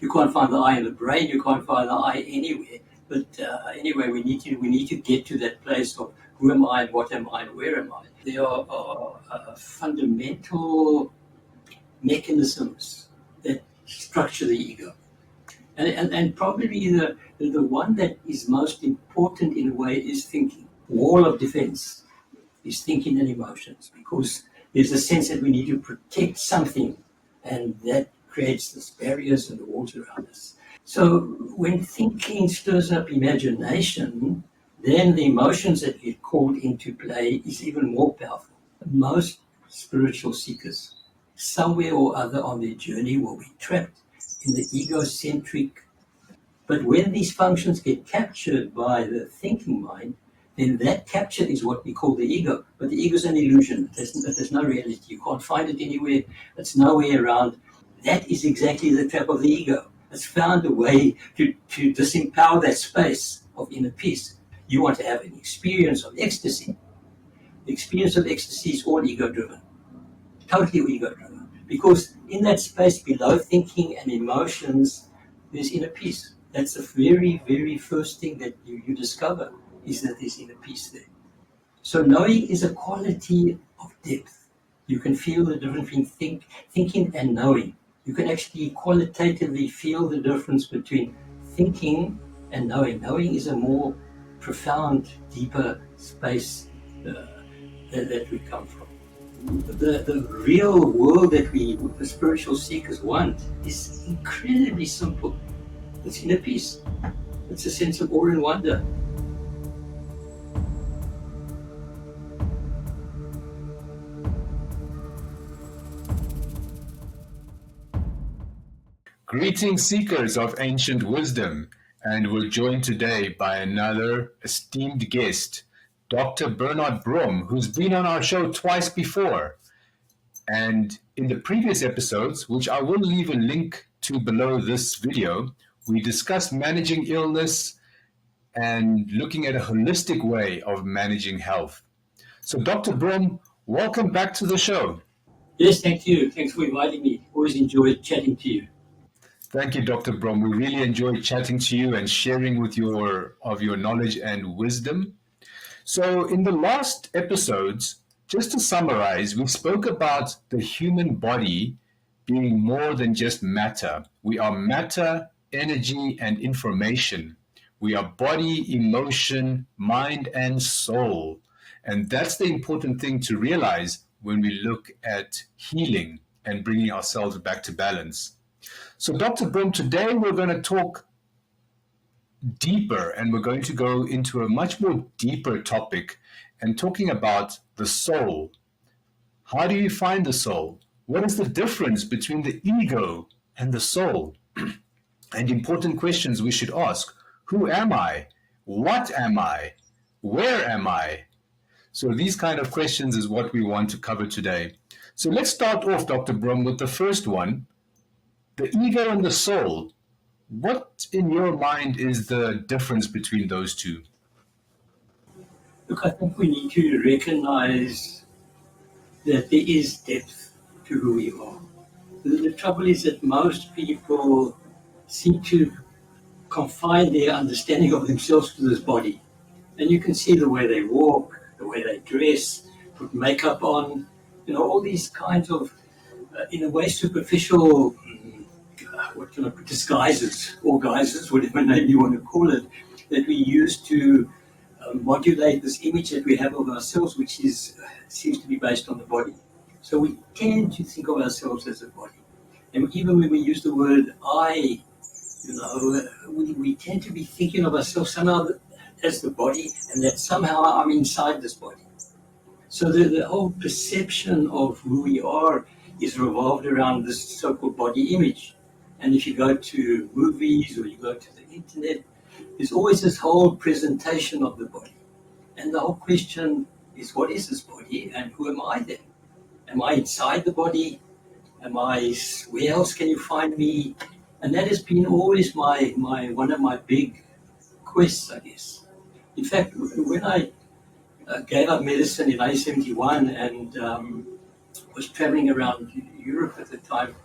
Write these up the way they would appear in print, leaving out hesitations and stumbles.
You can't find the I in the brain. You can't find the I anywhere. But anyway, we need to get to that place of who am I and what am I and where am I. There are fundamental mechanisms that structure the ego. And probably the one that is most important in a way is thinking. Wall of defense is thinking and emotions, because there's a sense that we need to protect something, and that creates these barriers and the walls around us. So when thinking stirs up imagination, then the emotions that get called into play is even more powerful. Most spiritual seekers, somewhere or other on their journey, will be trapped in the egocentric. But when these functions get captured by the thinking mind, then that capture is what we call the ego. But the ego is an illusion. There's no reality. You can't find it anywhere. It's nowhere around. That is exactly the trap of the ego. It's found a way to disempower that space of inner peace. You want to have an experience of ecstasy. The experience of ecstasy is all ego-driven, totally ego-driven. Because in that space below thinking and emotions, there's inner peace. That's the very, very first thing that you discover, is that there's inner peace there. So knowing is a quality of depth. You can feel the difference between thinking and knowing. You can actually qualitatively feel the difference between thinking and knowing. Knowing is a more profound, deeper space that we come from. The real world that the spiritual seekers want is incredibly simple. It's inner peace. It's a sense of awe and wonder. Greetings, seekers of ancient wisdom, and we're joined today by another esteemed guest, Dr. Brom, who's been on our show twice before. And in the previous episodes, which I will leave a link to below this video, we discussed managing illness and looking at a holistic way of managing health. So, Dr. Brom, welcome back to the show. Yes, thank you. Thanks for inviting me. Always enjoyed chatting to you. Thank you, Dr. Brom. We really enjoyed chatting to you and sharing with your knowledge and wisdom. So in the last episodes, just to summarize, we spoke about the human body being more than just matter. We are matter, energy, and information. We are body, emotion, mind, and soul. And that's the important thing to realize when we look at healing and bringing ourselves back to balance. So, Dr. Brom, today we're going to talk deeper, and we're going to go into a much more deeper topic and talking about the soul. How do you find the soul? What is the difference between the ego and the soul? And important questions we should ask. Who am I? What am I? Where am I? So these kind of questions is what we want to cover today. So let's start off, Dr. Brom, with the first one. The ego and the soul, what in your mind is the difference between those two? Look, I think we need to recognize that there is depth to who we are. The trouble is that most people seem to confine their understanding of themselves to this body. And you can see the way they walk, the way they dress, put makeup on, all these kinds of, in a way, superficial disguises or guises, whatever name you want to call it, that we use to modulate this image that we have of ourselves, which seems to be based on the body. So we tend to think of ourselves as a body. And even when we use the word I, we tend to be thinking of ourselves somehow as the body, and that somehow I'm inside this body. So the whole perception of who we are is revolved around this so-called body image. And if you go to movies or you go to the internet, there's always this whole presentation of the body. And the whole question is, what is this body and who am I then? Am I inside the body? Where else can you find me? And that has been always one of my big quests, I guess. In fact, when I gave up medicine in 1971 and was traveling around Europe at the time,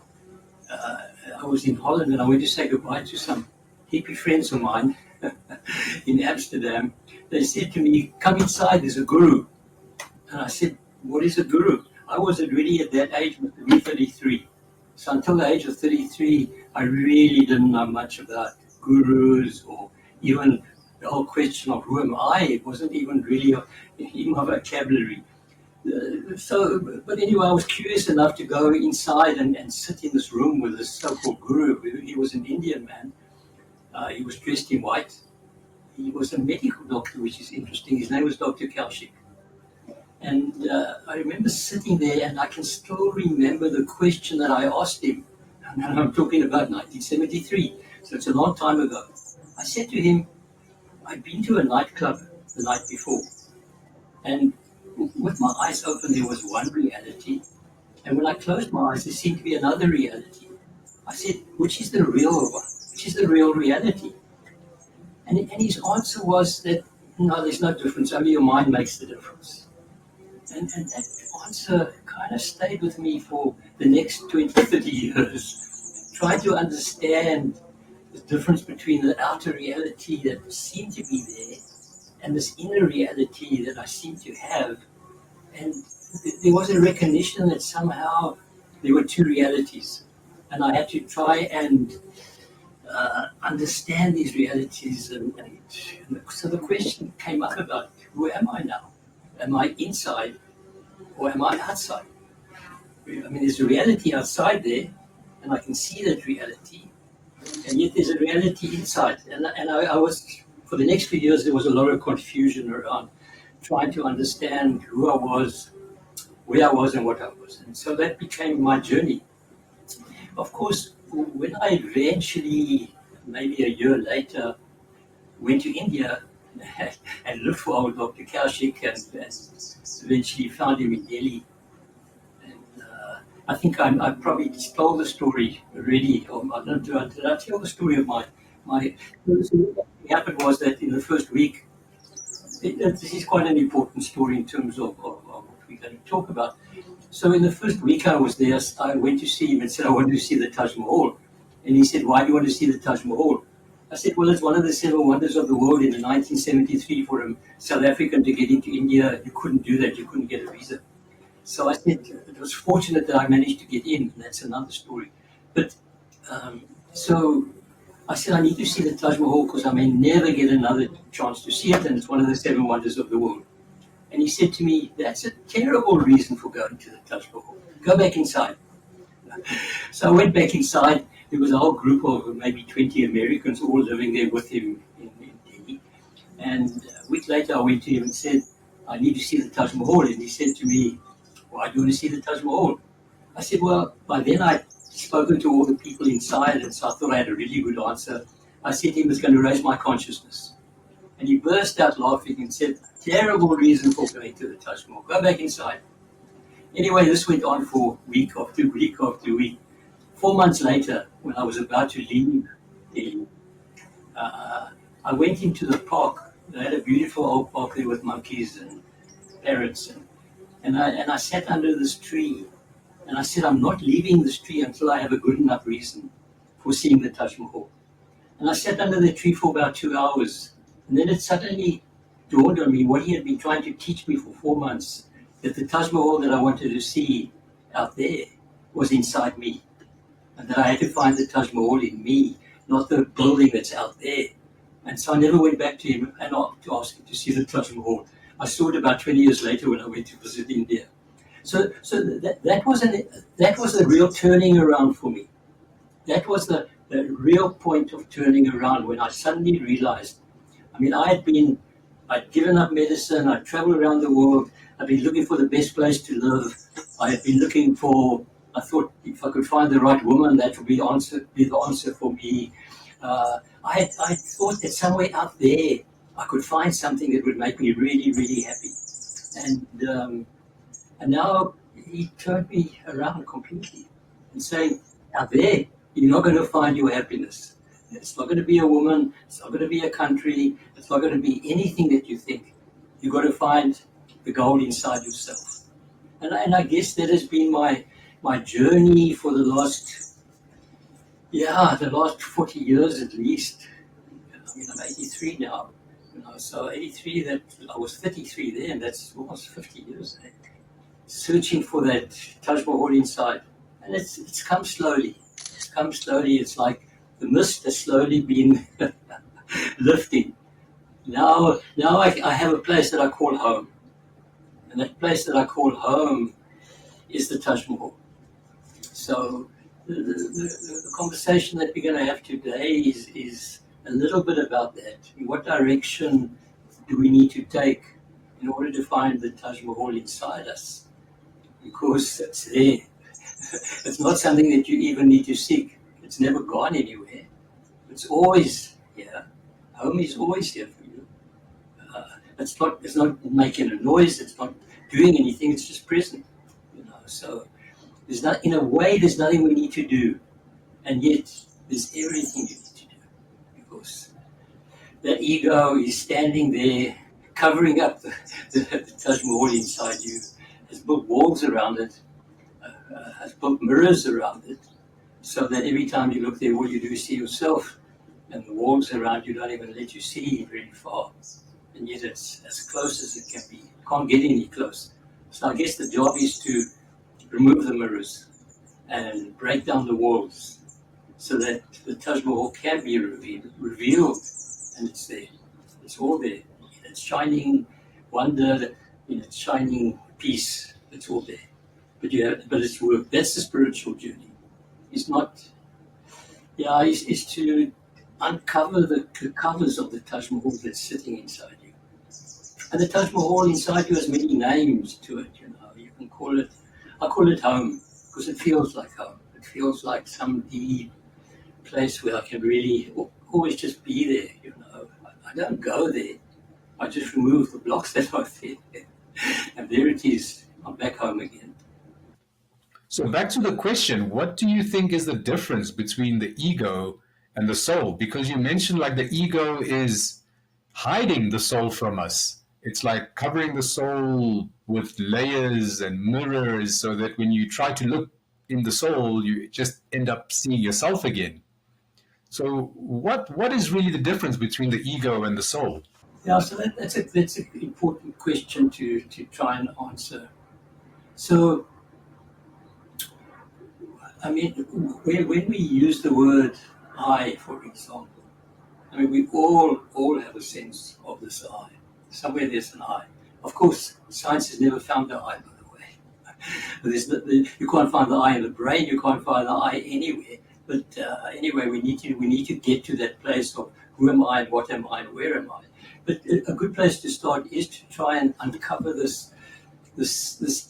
I was in Holland and I went to say goodbye to some hippie friends of mine in Amsterdam. They said to me, "Come inside, there's a guru." And I said, "What is a guru?" I was already at that age, maybe 33. So until the age of 33, I really didn't know much about gurus or even the whole question of who am I. It wasn't even really in my vocabulary. But anyway, I was curious enough to go inside and sit in this room with this so-called guru. He was an Indian man. He was dressed in white. He was a medical doctor, which is interesting. His name was Dr. Kaushik. And I remember sitting there, and I can still remember the question that I asked him. And I'm talking about 1973, so it's a long time ago. I said to him, I'd been to a nightclub the night before, and with my eyes open, there was one reality. And when I closed my eyes, there seemed to be another reality. I said, which is the real one? Which is the real reality? And his answer was that, no, there's no difference. Only your mind makes the difference. And that answer kind of stayed with me for the next 20, 30 years. Trying to understand the difference between the outer reality that seemed to be there and this inner reality that I seemed to have. And there was a recognition that somehow there were two realities. And I had to try and understand these realities. And so the question came up about, who am I now? Am I inside or am I outside? I mean, there's a reality outside there, and I can see that reality. And yet there's a reality inside. And I was, for the next few years, there was a lot of confusion around trying to understand who I was, where I was, and what I was. And so that became my journey. Of course, when I eventually, maybe a year later, went to India and looked for old Dr. Kaushik and eventually found him in Delhi. And I think I probably told the story already. Did I tell the story of my so what happened was that in the first week, this is quite an important story in terms of what we're going to talk about. So in the first week I was there, I went to see him and said, I want to see the Taj Mahal. And he said, why do you want to see the Taj Mahal? I said, well, it's one of the 7 wonders of the world. In 1973, for a South African to get into India, you couldn't do that. You couldn't get a visa. So I said, it was fortunate that I managed to get in. And that's another story. But so I said, I need to see the Taj Mahal because I may never get another chance to see it. And it's one of the 7 wonders of the world. And he said to me, that's a terrible reason for going to the Taj Mahal. Go back inside. So I went back inside. There was a whole group of maybe 20 Americans all living there with him in Delhi. And a week later I went to him and said, I need to see the Taj Mahal. And he said to me, why do you want to see the Taj Mahal? I said, well, by then I'd spoken to all the people inside, and so I thought I had a really good answer. I said to him, it's going to raise my consciousness. And he burst out laughing and said, terrible reason for going to the Taj Mahal. Go back inside. Anyway, this went on for week after week after week. 4 months later, when I was about to leave Delhi, I went into the park. They had a beautiful old park there with monkeys and parrots. And I sat under this tree. And I said, I'm not leaving this tree until I have a good enough reason for seeing the Taj Mahal. And I sat under the tree for about 2 hours. And then it suddenly dawned on me what he had been trying to teach me for 4 months, that the Taj Mahal that I wanted to see out there was inside me. And that I had to find the Taj Mahal in me, not the building that's out there. And so I never went back to him and to ask him to see the Taj Mahal. I saw it about 20 years later when I went to visit India. So that was a real turning around for me. That was the real point of turning around when I suddenly realized, I mean, I'd given up medicine, I'd traveled around the world, I'd been looking for the best place to live, I had been looking for, I thought if I could find the right woman, that would be the answer for me. I thought that somewhere out there, I could find something that would make me really, really happy. And now he turned me around completely and saying, out there, you're not going to find your happiness. It's not going to be a woman. It's not going to be a country. It's not going to be anything that you think. You've got to find the gold inside yourself. And I guess that has been my journey for the last Yeah, the last 40 years at least. I mean, I'm 83 now. So 83, that I was 33 then, that's almost 50 years. Searching for that Taj Mahal inside. And it's come slowly. It's come slowly. It's like the mist has slowly been lifting. Now I have a place that I call home. And that place that I call home is the Taj Mahal. So the conversation that we're going to have today is a little bit about that. In what direction do we need to take in order to find the Taj Mahal inside us? Because it's there. It's not something that you even need to seek. It's never gone anywhere. It's always here. Home is always here for you. It's not making a noise. It's not doing anything. It's just present. So in a way, there's nothing we need to do, and yet there's everything you need to do, because that ego is standing there, covering up the Taj Mahal inside you. Has built walls around it, has built mirrors around it, so that every time you look there, all you do is see yourself, and the walls around you don't even let you see very far, and yet it's as close as it can be. Can't get any closer. So I guess the job is to remove the mirrors and break down the walls so that the Taj Mahal can be revealed, and it's there. It's all there. In its shining wonder, in its shining peace, it's all there. But it's work. That's the spiritual journey. It's not, it's to uncover the covers of the Taj Mahal that's sitting inside you. And the Taj Mahal inside you has many names to it. You can call it. I call it home because it feels like home. It feels like some deep place where I can really always just be there. I don't go there. I just remove the blocks that are there, and there it is. I'm back home again. So back to the question, what do you think is the difference between the ego and the soul? Because you mentioned like the ego is hiding the soul from us. It's like covering the soul with layers and mirrors so that when you try to look in the soul, you just end up seeing yourself again. So what is really the difference between the ego and the soul? Yeah, so that's an important question to try and answer. So, I mean, when we use the word I, for example, I mean, we all have a sense of this I. Somewhere there's an I. Of course, science has never found the I, by the way. You can't find the I in the brain. You can't find the I anywhere. But anyway, we need to get to that place of who am I, and what am I, and where am I. But a good place to start is to try and uncover this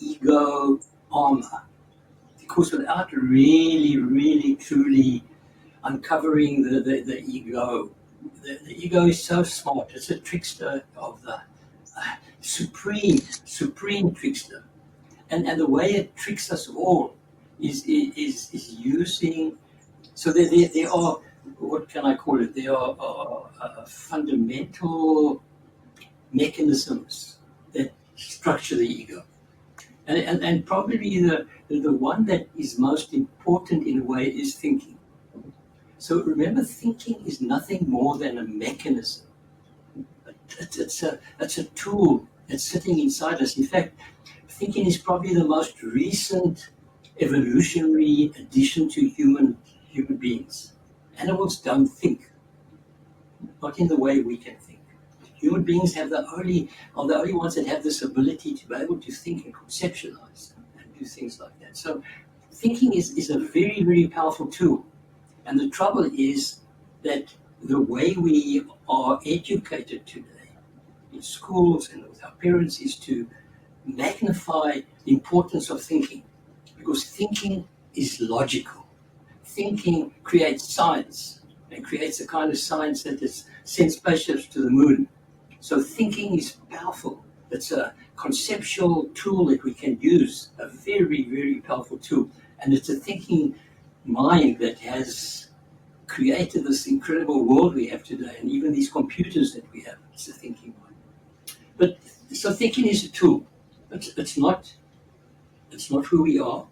ego armor, because without really truly uncovering the ego, the ego is so smart. It's a trickster of the supreme trickster, and the way it tricks us all is using. So there are, what can I call it? There are fundamental mechanisms that structure the ego, and probably the one that is most important in a way is thinking. So remember, thinking is nothing more than a mechanism. It's a tool that's sitting inside us. In fact, thinking is probably the most recent evolutionary addition to human beings. Animals don't think, not in the way we can think. Human beings are the only ones that have this ability to be able to think and conceptualize and do things like that. So thinking is a very powerful tool. And the trouble is that the way we are educated today in schools and with our parents is to magnify the importance of thinking, because thinking is logical. Thinking creates science, and creates the kind of science that has sent spaceships to the moon. So thinking is powerful. It's a conceptual tool that we can use, a very powerful tool. And it's a thinking mind that has created this incredible world we have today, and even these computers that we have. It's a thinking mind. But so thinking is a tool. It's not who we are.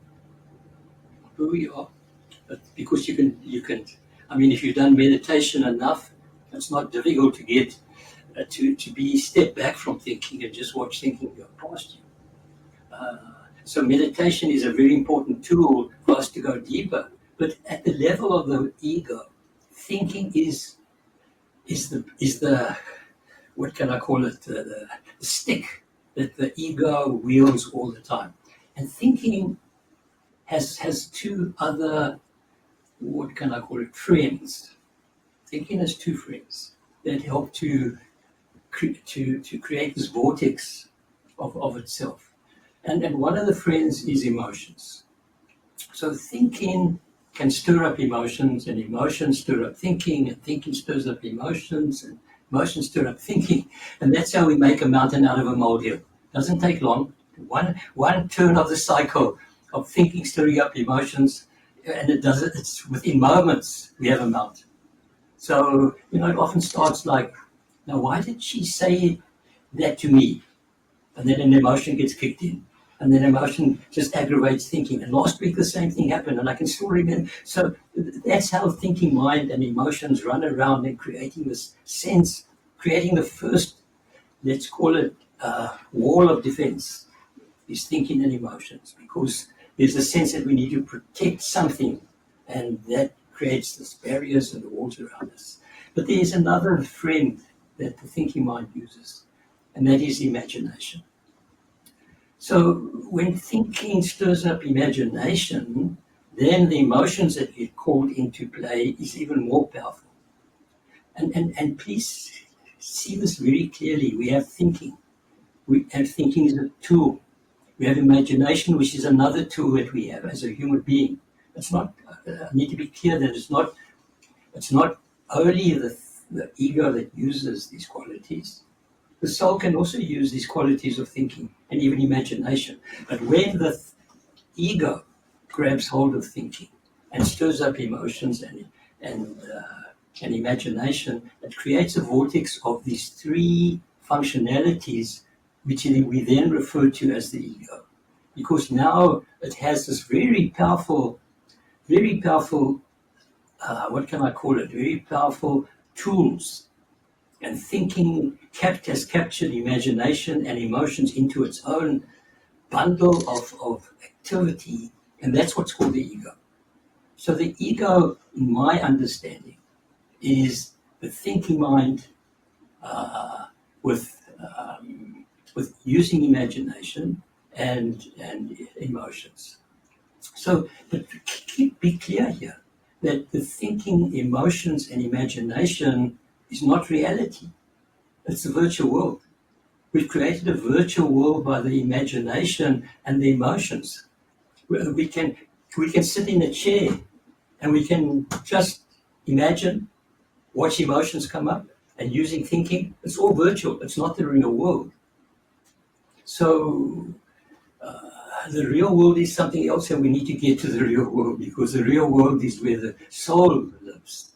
But because you can. I mean, if you've done meditation enough, it's not difficult to get to be step back from thinking and just watch thinking go past you. So meditation is a very important tool for us to go deeper. But at the level of the ego, thinking is the what can I call it, the stick that the ego wields all the time. And thinking has two other, what can I call it, friends. Thinking has two friends that help to create this vortex of itself. And one of the friends is emotions. So thinking can stir up emotions, and emotions stir up thinking, and thinking stirs up emotions, and emotions stir up thinking. And that's how we make a mountain out of a molehill. Doesn't take long. One turn of the cycle of thinking stirring up emotions, and it's within moments we have a mountain. So, it often starts like, now why did she say that to me? And then an emotion gets kicked in. And then emotion just aggravates thinking. And last week the same thing happened, and I can still remember. So that's how thinking mind and emotions run around and creating this sense, creating the first, let's call it, wall of defense, is thinking and emotions. Because there's a sense that we need to protect something, and that creates these barriers and the walls around us. But there's another friend that the thinking mind uses, and that is imagination. So when thinking stirs up imagination, then the emotions that get called into play is even more powerful. And please see this very clearly. We have thinking. We have thinking as a tool. We have imagination, which is another tool that we have as a human being. It's not. I need to be clear that it's not only the ego that uses these qualities. The soul can also use these qualities of thinking and even imagination. But when the ego grabs hold of thinking and stirs up emotions and imagination, it creates a vortex of these three functionalities, which we then refer to as the ego. Because now it has this very powerful, what can I call it, very powerful tools. And thinking has captured imagination and emotions into its own bundle of activity, and that's what's called the ego. So the ego, in my understanding, is the thinking mind with using imagination and emotions. So, but be clear here that the thinking, emotions, and imagination is not reality. It's a virtual world. We've created a virtual world by the imagination and the emotions. We can sit in a chair and we can just imagine, watch emotions come up, and using thinking. It's all virtual. It's not the real world. So the real world is something else, and we need to get to the real world, because the real world is where the soul lives.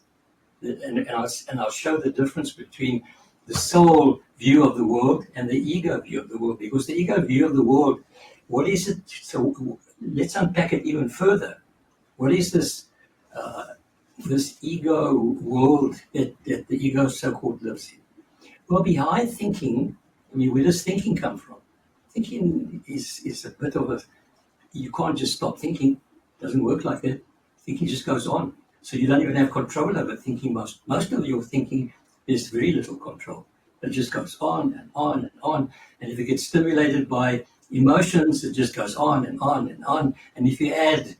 And I'll show the difference between the soul view of the world and the ego view of the world. Because the ego view of the world, what is it? So let's unpack it even further. What is this ego world that the ego so-called lives in? Well, behind thinking, where does thinking come from? Thinking is a bit of you can't just stop thinking. It doesn't work like that. Thinking just goes on. So you don't even have control over thinking. Most of your thinking, there's very little control. It just goes on and on and on. And if it gets stimulated by emotions, it just goes on and on and on. And if you add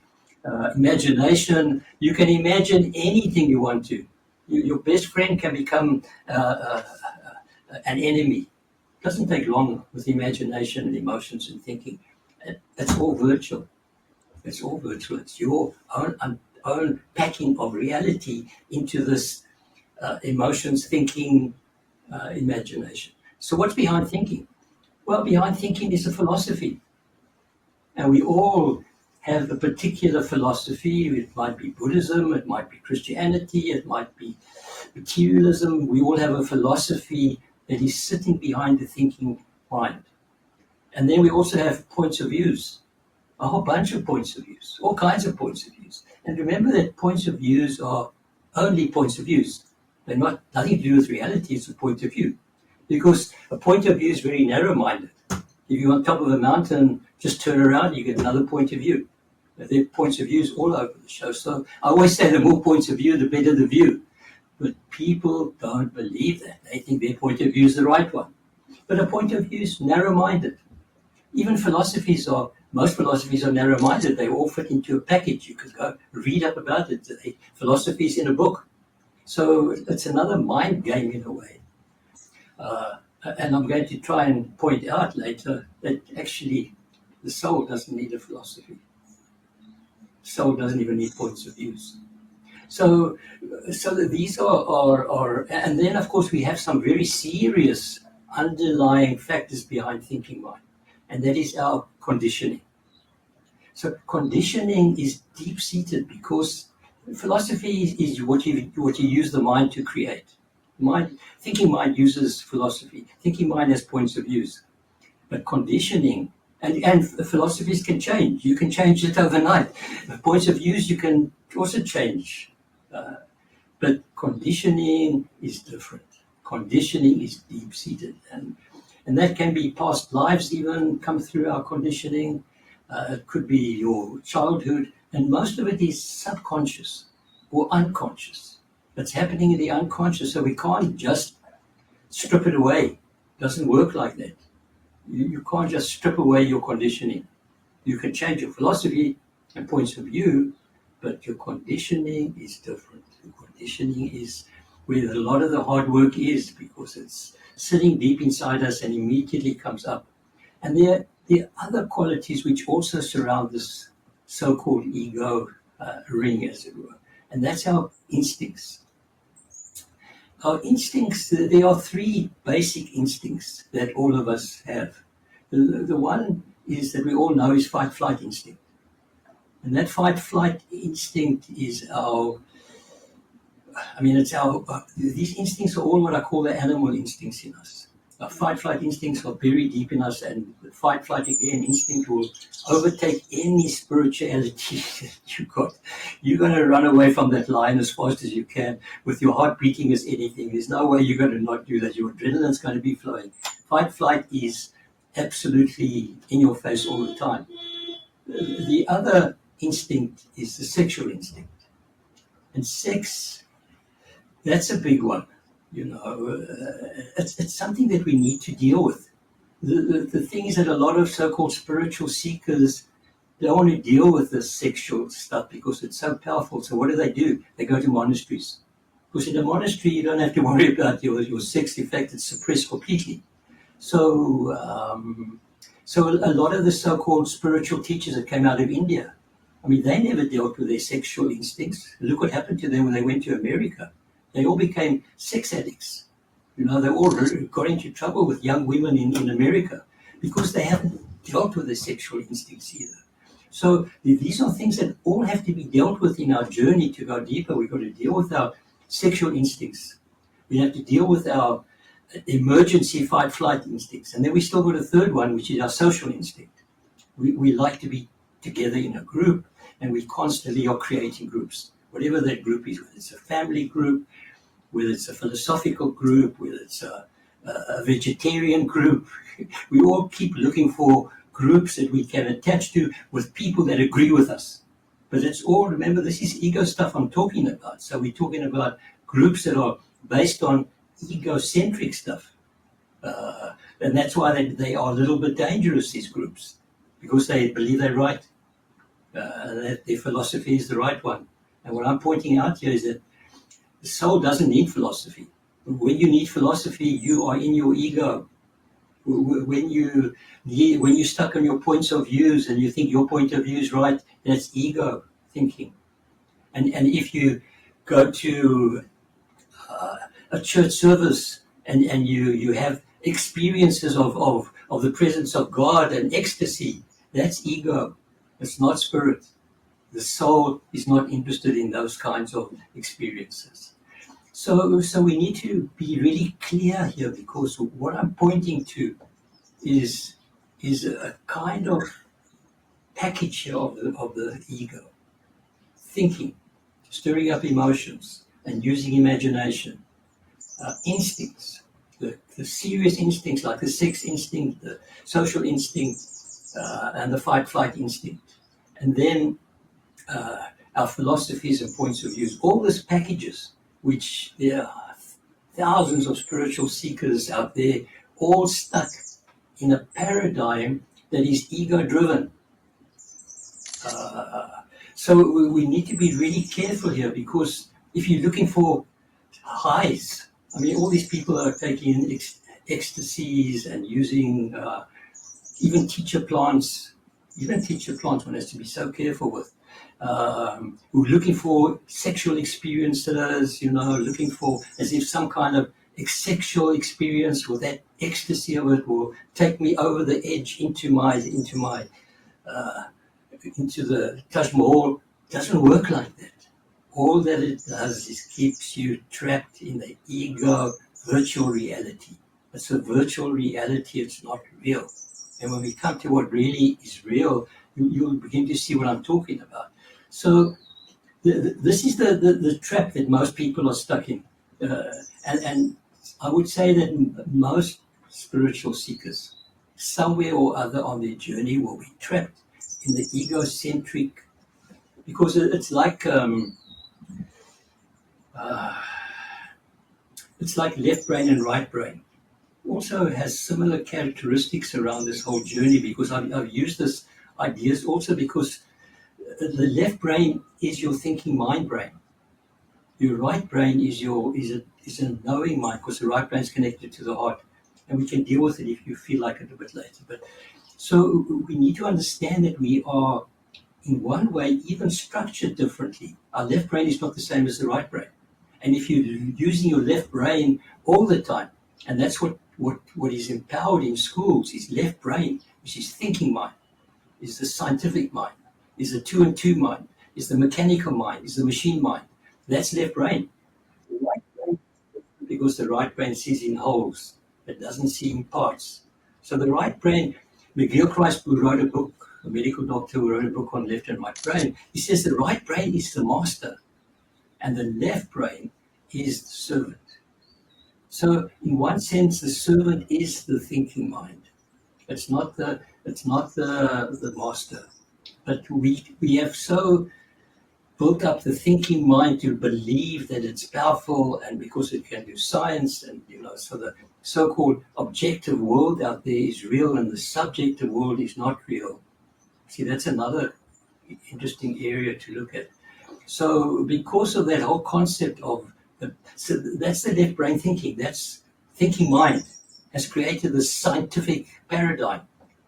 imagination, you can imagine anything you want to. Your best friend can become an enemy. It doesn't take long with imagination and emotions and thinking. It's all virtual. It's all virtual. It's your own packing of reality into this emotions, thinking, imagination. So what's behind thinking? Well, behind thinking is a philosophy. And we all have a particular philosophy. It might be Buddhism, it might be Christianity, it might be materialism. We all have a philosophy that is sitting behind the thinking mind. And then we also have points of views. a whole bunch of points of views, all kinds of points of views. And remember that points of views are only points of views. They're not nothing to do with reality, it's a point of view. Because a point of view is very narrow-minded. If you're on top of a mountain, just turn around, you get another point of view. There are points of views all over the show. So I always say the more points of view, the better the view. But people don't believe that. They think their point of view is the right one. But a point of view is narrow-minded. Even most philosophies are narrow-minded. They all fit into a package. You could go read up about it. Philosophy is in a book. So it's another mind game in a way. And I'm going to try and point out later that actually the soul doesn't need a philosophy. The soul doesn't even need points of views. So these are, and then of course we have some very serious underlying factors behind thinking mind, and that is our conditioning. So conditioning is deep-seated because philosophy is what you use the mind to create. Thinking mind uses philosophy. Thinking mind has points of views. But conditioning, and philosophies can change. You can change it overnight. The points of views you can also change. But conditioning is different. Conditioning is deep-seated. And that can be past lives even come through our conditioning. It could be your childhood. And most of it is subconscious or unconscious. It's happening in the unconscious, so we can't just strip it away. It doesn't work like that. You can't just strip away your conditioning. You can change your philosophy and points of view, but your conditioning is different. Your conditioning is where a lot of the hard work is because it's sitting deep inside us and immediately comes up. And there are other qualities which also surround this so-called ego ring, as it were. And that's our instincts. Our instincts, there are three basic instincts that all of us have. The one is that we all know is fight-flight instinct. And that fight-flight instinct is these instincts are all what I call the animal instincts in us. Our fight-flight instincts are very deep in us, and the fight-flight again instinct will overtake any spirituality that you've got. You're going to run away from that lion as fast as you can with your heart beating as anything. There's no way you're going to not do that. Your adrenaline's going to be flowing. Fight-flight is absolutely in your face all the time. The other instinct is the sexual instinct. And sex, that's a big one. It's something that we need to deal with. The thing is that a lot of so-called spiritual seekers don't want to deal with this sexual stuff because it's so powerful. So what do? They go to monasteries. Because in a monastery, you don't have to worry about your sex. In fact, it's suppressed completely. So a lot of the so-called spiritual teachers that came out of India, they never dealt with their sexual instincts. Look what happened to them when they went to America. They all became sex addicts. They all got into trouble with young women in America because they haven't dealt with their sexual instincts either. So these are things that all have to be dealt with in our journey to go deeper. We've got to deal with our sexual instincts. We have to deal with our emergency fight-flight instincts. And then we still got a third one, which is our social instinct. We like to be together in a group, and we constantly are creating groups. Whatever that group is, whether it's a family group, whether it's a philosophical group, whether it's a vegetarian group, we all keep looking for groups that we can attach to with people that agree with us. But it's all, remember, this is ego stuff I'm talking about. So we're talking about groups that are based on egocentric stuff. And that's why they are a little bit dangerous, these groups, because they believe they're right, that their philosophy is the right one. And what I'm pointing out here is that the soul doesn't need philosophy. When you need philosophy, you are in your ego. When you're stuck on your points of views and you think your point of view is right, that's ego thinking. And if you go to a church service and you have experiences of the presence of God and ecstasy, that's ego. It's not spirit. The soul is not interested in those kinds of experiences. So we need to be really clear here, because what I'm pointing to is a kind of package here of the ego. Thinking, stirring up emotions, and using imagination. Instincts, the serious instincts like the sex instinct, the social instinct, and the fight-flight instinct. And then our philosophies and points of views. All these packages, which there are thousands of spiritual seekers out there, all stuck in a paradigm that is ego-driven. So we need to be really careful here, because if you're looking for highs, I mean, all these people are taking ecstasies and using even teacher plants. Even teacher plants one has to be so careful with. We're looking for sexual experiences, looking for as if some kind of sexual experience or that ecstasy of it will take me over the edge into the Taj Mahal. Doesn't work like that. All that it does is keeps you trapped in the ego virtual reality. It's a virtual reality, it's not real. And when we come to what really is real, you'll begin to see what I'm talking about. So this is the trap that most people are stuck in. And I would say that most spiritual seekers, somewhere or other on their journey, will be trapped in the egocentric, because it's like left brain and right brain. Also has similar characteristics around this whole journey, because I've used this ideas also because the left brain is your thinking mind brain. Your right brain is a knowing mind, because the right brain is connected to the heart, and we can deal with it if you feel like it a bit later. But so we need to understand that we are, in one way, even structured differently. Our left brain is not the same as the right brain, and if you're using your left brain all the time, and that's what is empowered in schools, is left brain, which is thinking mind, is the scientific mind, is the 2 and 2 mind, is the mechanical mind, is the machine mind. That's left brain. The right brain, because the right brain sees in wholes, it doesn't see in parts. So the right brain, McGill Christ, who wrote a book, a medical doctor who wrote a book on left and right brain, he says the right brain is the master, and the left brain is the servant. So in one sense, the servant is the thinking mind. It's not the master. But we have so built up the thinking mind to believe that it's powerful, and because it can do science, and so the so-called objective world out there is real and the subjective world is not real. See, that's another interesting area to look at. So because of that whole concept of so that's the left brain thinking. That's thinking mind has created this scientific paradigm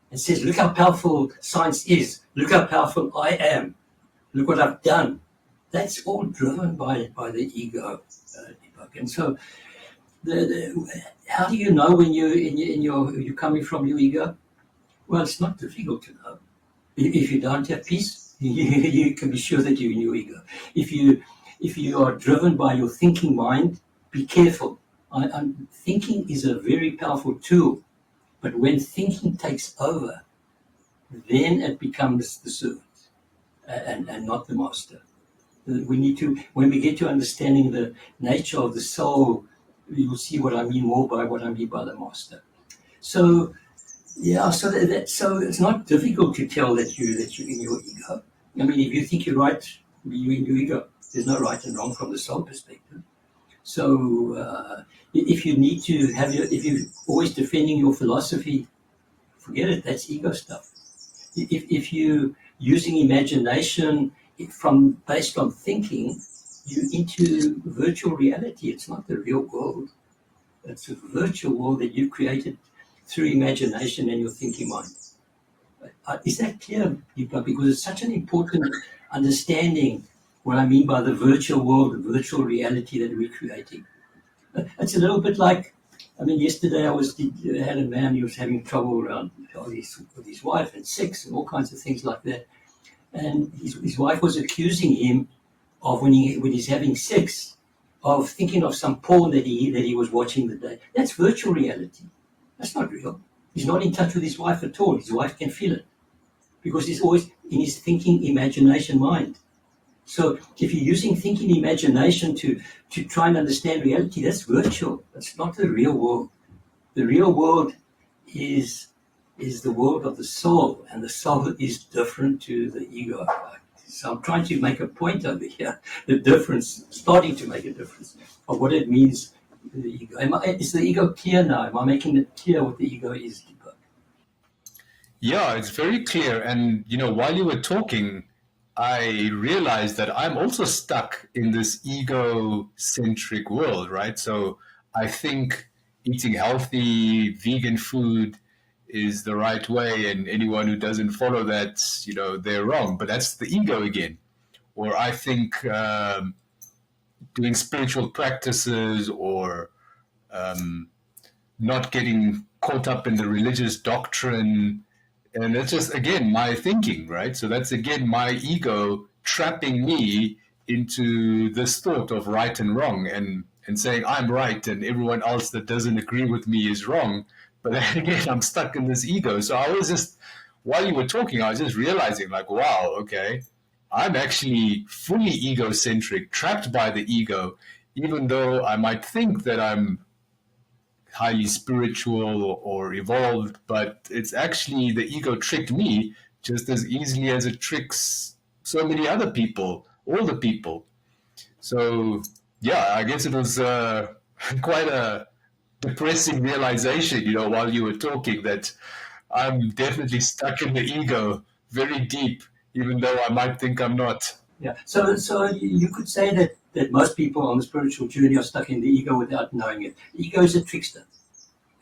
and says, look how powerful science is. Look how powerful I am. Look what I've done. That's all driven by the ego. And so, how do you know when you're coming from your ego? Well, it's not difficult to know. If you don't have peace, you can be sure that you're in your ego. If you are driven by your thinking mind, be careful. Thinking is a very powerful tool, but when thinking takes over, then it becomes the servant and not the master. We need to, when we get to understanding the nature of the soul, you'll see what I mean more by what I mean by the master. So, yeah, so it's not difficult to tell that you're in your ego. I mean, if you think you're right, you're in your ego. There's no right and wrong from the soul perspective. So if you need to if you're always defending your philosophy, forget it. That's ego stuff. If you're using imagination based on thinking, you're into virtual reality. It's not the real world. It's a virtual world that you've created through imagination and your thinking mind. Is that clear? Because it's such an important understanding what I mean by the virtual world, the virtual reality that we're creating. It's a little bit like, I mean, yesterday I had a man, he was having trouble around with his wife and sex and all kinds of things like that. And his wife was accusing him of when he's having sex, of thinking of some porn that he was watching the day. That's virtual reality. That's not real. He's not in touch with his wife at all. His wife can feel it. Because in his thinking, imagination mind. So if you're using thinking, imagination to try and understand reality, that's virtual. It's not the real world. The real world is the world of the soul, and the soul is different to the ego. So I'm trying to make a point over here, the difference, starting to make a difference of what it means, the ego. Is the ego clear now? Am I making it clear what the ego is, Deepak? Yeah, it's very clear. And, while you were talking, I realized that I'm also stuck in this ego-centric world, right? So I think eating healthy vegan food is the right way, and anyone who doesn't follow that, they're wrong. But that's the ego again. Or I think doing spiritual practices or not getting caught up in the religious doctrine. And that's just, again, my thinking, right? So that's, again, my ego trapping me into this thought of right and wrong and saying I'm right and everyone else that doesn't agree with me is wrong. But then again, I'm stuck in this ego. So I was just, while you were talking, I was just realizing, like, wow, okay, I'm actually fully egocentric, trapped by the ego, even though I might think that I'm highly spiritual or evolved, but it's actually the ego tricked me just as easily as it tricks so many other people, all the people. So, yeah, I guess it was quite a depressing realization, while you were talking, that I'm definitely stuck in the ego very deep, even though I might think I'm not. Yeah. So you could say that most people on the spiritual journey are stuck in the ego without knowing it. The ego is a trickster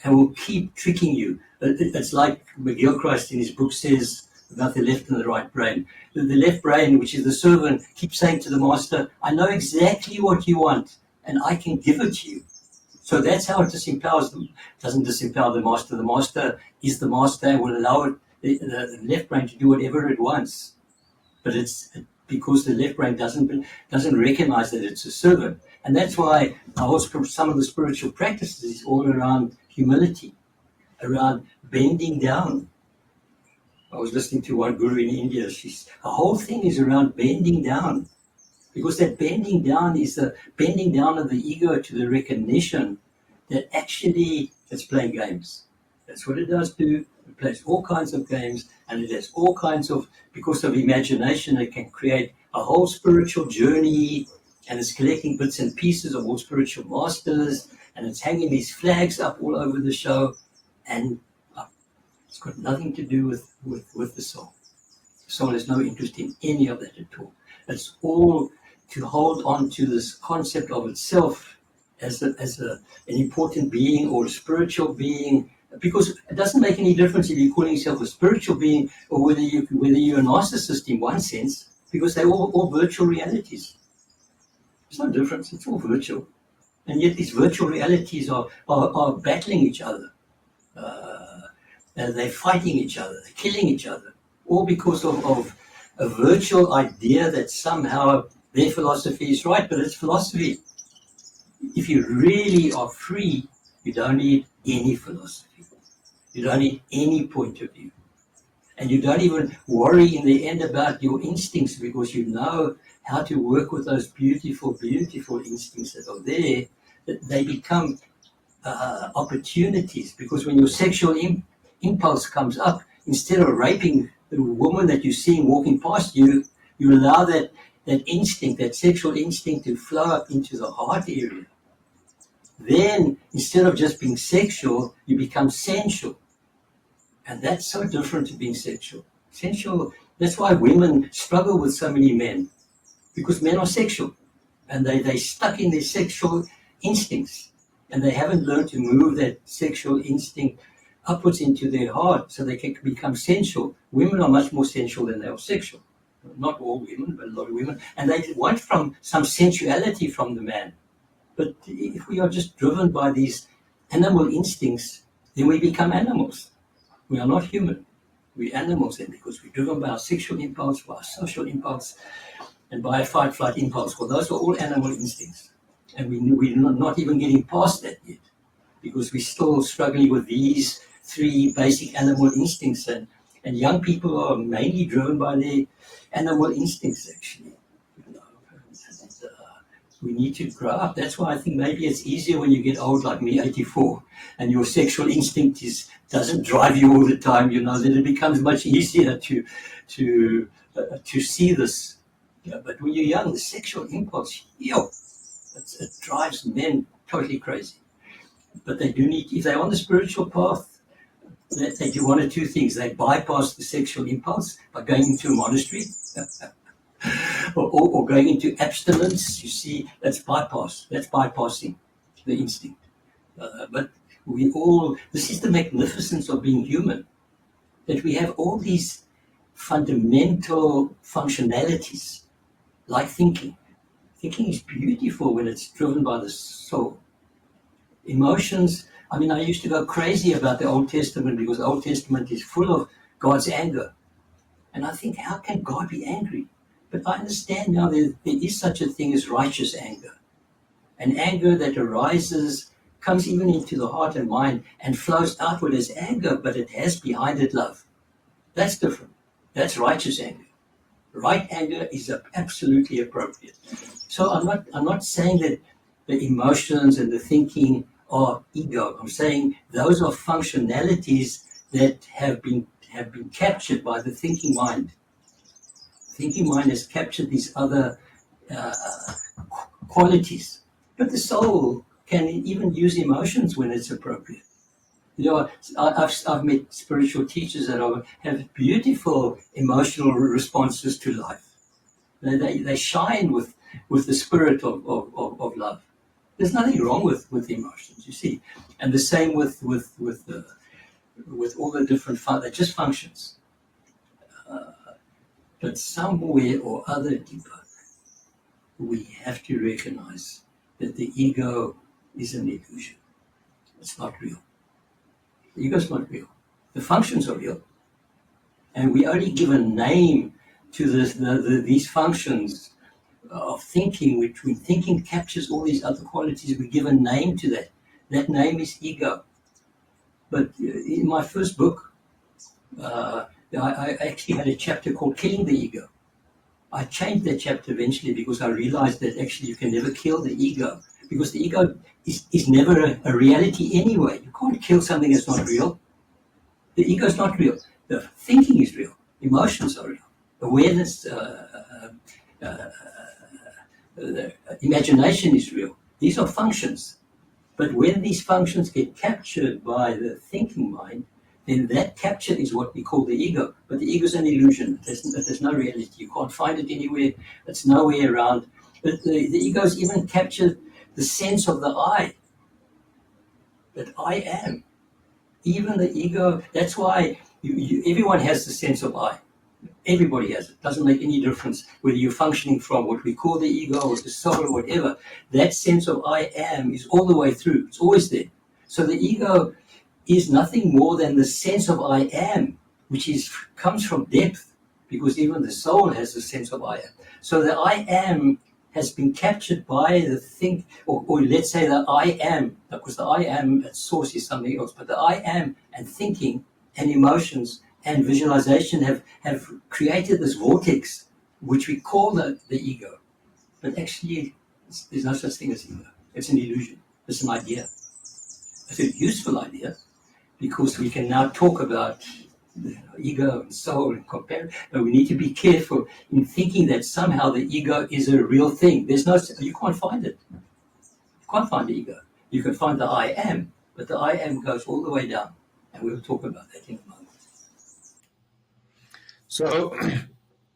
and will keep tricking you. It's like Miguel Christ in his book says about the left and the right brain. The left brain, which is the servant, keeps saying to the master, I know exactly what you want and I can give it to you. So that's how it disempowers them. It doesn't disempower the master. The master is the master and will allow it, the left brain to do whatever it wants. But it's because the left brain doesn't recognize that it's a servant. And that's why some of the spiritual practices is all around humility, around bending down. I was listening to one guru in India. The whole thing is around bending down, because that bending down is the bending down of the ego to the recognition that actually it's playing games. That's what it does do. It plays all kinds of games, and it has all kinds of, because of imagination, it can create a whole spiritual journey, and it's collecting bits and pieces of all spiritual masters, and it's hanging these flags up all over the show, and it's got nothing to do with the soul. The soul has no interest in any of that at all. It's all to hold on to this concept of itself as an important being or a spiritual being, because it doesn't make any difference if you're calling yourself a spiritual being or whether you're a narcissist in one sense, because they're all virtual realities. There's no difference. It's all virtual. And yet these virtual realities are battling each other. They're fighting each other. They're killing each other. All because of a virtual idea that somehow their philosophy is right, but it's philosophy. If you really are free, you don't need any philosophy. You don't need any point of view. And you don't even worry in the end about your instincts, because you know how to work with those beautiful, beautiful instincts that are there, that they become opportunities. Because when your sexual impulse comes up, instead of raping the woman that you're seeing walking past you, you allow that instinct, that sexual instinct, to flow up into the heart area. Then, instead of just being sexual, you become sensual. And that's so different to being sexual. Sensual, that's why women struggle with so many men, because men are sexual, and they're stuck in their sexual instincts, and they haven't learned to move that sexual instinct upwards into their heart so they can become sensual. Women are much more sensual than they are sexual. Not all women, but a lot of women. And they want some sensuality from the man. But if we are just driven by these animal instincts, then we become animals. We are not human. We're animals then, because we're driven by our sexual impulse, by our social impulse, and by a fight-flight impulse. Well, those are all animal instincts. And we're not even getting past that yet, because we're still struggling with these three basic animal instincts. And And young people are mainly driven by their animal instincts, actually. You know, and, we need to grow up. That's why I think maybe it's easier when you get old, like me, 84, and your sexual instinct doesn't drive you all the time. You know, then it becomes much easier to see this. Yeah, but when you're young, the sexual impulse, it drives men totally crazy. But they do need, if they're on the spiritual path, they do one of two things. They bypass the sexual impulse by going into a monastery or going into abstinence. You see, that's bypassing the instinct. But this is the magnificence of being human, that we have all these fundamental functionalities, like thinking. Thinking is beautiful when it's driven by the soul. Emotions, I mean, I used to go crazy about the Old Testament because the Old Testament is full of God's anger. And I think, how can God be angry? But I understand now there is such a thing as righteous anger. An anger that arises, comes even into the heart and mind and flows outward as anger, but it has behind it love. That's different. That's righteous anger. Right anger is absolutely appropriate. So I'm not saying that the emotions and the thinking are ego. I'm saying those are functionalities that have been captured by the thinking mind. Thinking mind has captured these other qualities, but the soul can even use emotions when it's appropriate. You know, I've met spiritual teachers that have beautiful emotional responses to life. They shine with the spirit of love. There's nothing wrong with emotions, you see, and the same with all the different they're just functions. But somewhere or other deeper, we have to recognize that the ego is an illusion. It's not real. The ego is not real. The functions are real, and we only give a name to these functions of thinking, which when thinking captures all these other qualities, we give a name to that. That name is ego. But in my first book, I actually had a chapter called Killing the Ego. I changed that chapter eventually because I realized that actually you can never kill the ego, because the ego is never a reality anyway. You can't kill something that's not real. The ego is not real. The thinking is real. Emotions are real. Awareness, imagination is real. These are functions. But when these functions get captured by the thinking mind, then that capture is what we call the ego. But the ego is an illusion. There's no reality. You can't find it anywhere. It's nowhere around. But the ego's even captured the sense of the I. That I am. Even the ego, that's why everyone has the sense of I. Everybody has it. Doesn't make any difference whether you're functioning from what we call the ego or the soul or whatever. That sense of I am is all the way through. It's always there. So the ego is nothing more than the sense of I am, which comes from depth, because even the soul has the sense of I am. So the I am has been captured by the think, or let's say the I am, because the I am at source is something else, but the I am and thinking and emotions and visualization have created this vortex, which we call the ego. But actually, there's no such thing as ego. It's an illusion. It's an idea. It's a useful idea, because we can now talk about ego and soul and compare, but we need to be careful in thinking that somehow the ego is a real thing. You can't find it. You can't find the ego. You can find the I am, but the I am goes all the way down, and we'll talk about that in a moment. So,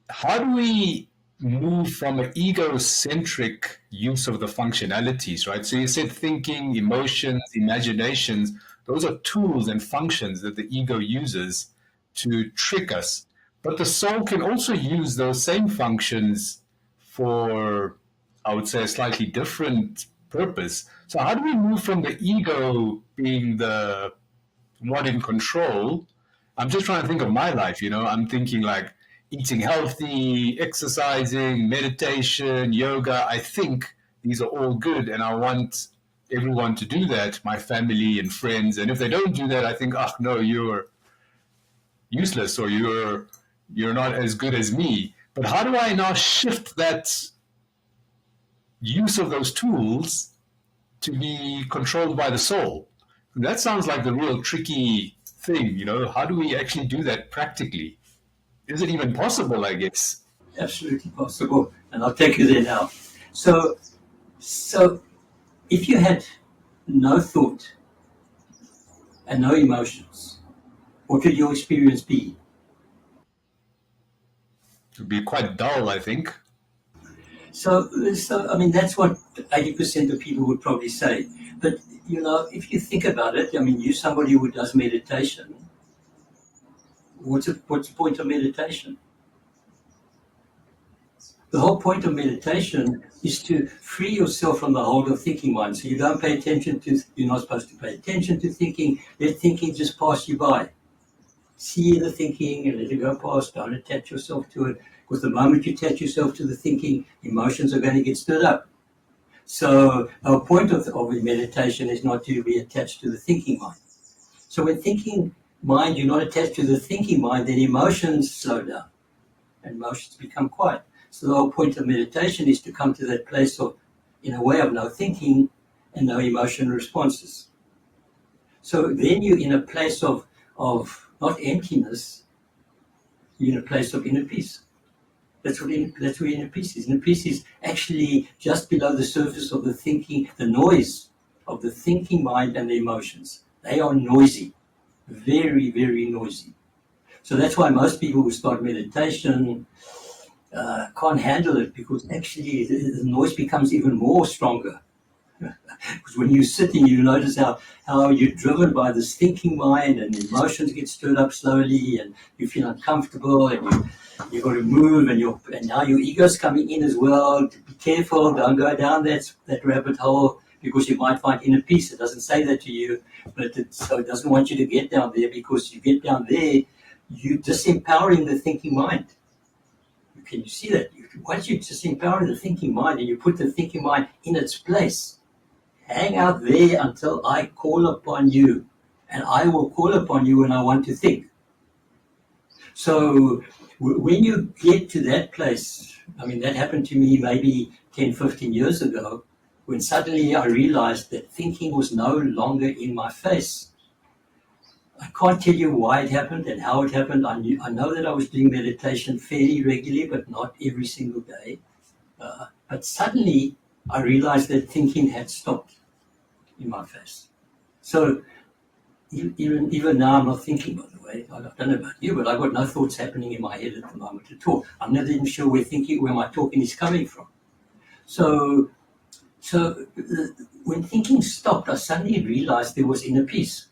how do we move from an egocentric use of the functionalities, right? So you said thinking, emotions, imaginations, those are tools and functions that the ego uses to trick us. But the soul can also use those same functions for, I would say, a slightly different purpose. So how do we move from the ego being the one in control? I'm just trying to think of my life, I'm thinking like eating healthy, exercising, meditation, yoga. I think these are all good, and I want everyone to do that, my family and friends. And if they don't do that, I think, oh no, you're useless or you're not as good as me. But how do I now shift that use of those tools to be controlled by the soul? That sounds like the real tricky thing, you know. How do we actually do that practically? Is it even possible, I guess? Absolutely possible. And I'll take you there now. So if you had no thought and no emotions, what would your experience be? It would be quite dull, I think. So I mean, that's what 80% of people would probably say. But, if you think about it, I mean, you're somebody who does meditation. What's the point of meditation? The whole point of meditation is to free yourself from the hold of thinking mind. So you don't pay attention to, you're not supposed to pay attention to thinking. Let thinking just pass you by. See the thinking and let it go past. Don't attach yourself to it. Because the moment you attach yourself to the thinking, emotions are going to get stirred up. So our point of meditation is not to be attached to the thinking mind. So when thinking mind, you're not attached to the thinking mind, then emotions slow down and emotions become quiet. So the whole point of meditation is to come to that place of, in a way, of no thinking and no emotional responses. So then you're in a place of not emptiness, you're in a place of inner peace. That's where inner peace is. Inner peace is actually just below the surface of the thinking, the noise of the thinking mind and the emotions. They are noisy, very, very noisy. So that's why most people who start meditation can't handle it, because actually the noise becomes even more stronger. Because when you sit and you notice how you're driven by this thinking mind and emotions get stirred up slowly and you feel uncomfortable and you've got to move and now your ego's coming in as well. Be careful, don't go down that rabbit hole, because you might find inner peace. It doesn't say that to you, but it doesn't want you to get down there, because you get down there, you're disempowering the thinking mind. Can you see that? Once you disempower the thinking mind and you put the thinking mind in its place, hang out there until I call upon you, and I will call upon you when I want to think. So when you get to that place, I mean, that happened to me maybe 10, 15 years ago, when suddenly I realized that thinking was no longer in my face. I can't tell you why it happened and how it happened. I know that I was doing meditation fairly regularly, but not every single day. But suddenly I realized that thinking had stopped in my face. So even now I'm not thinking, by the way. I don't know about you, but I've got no thoughts happening in my head at the moment at all. I'm not even sure where my talking is coming from. So when thinking stopped, I suddenly realized there was inner peace.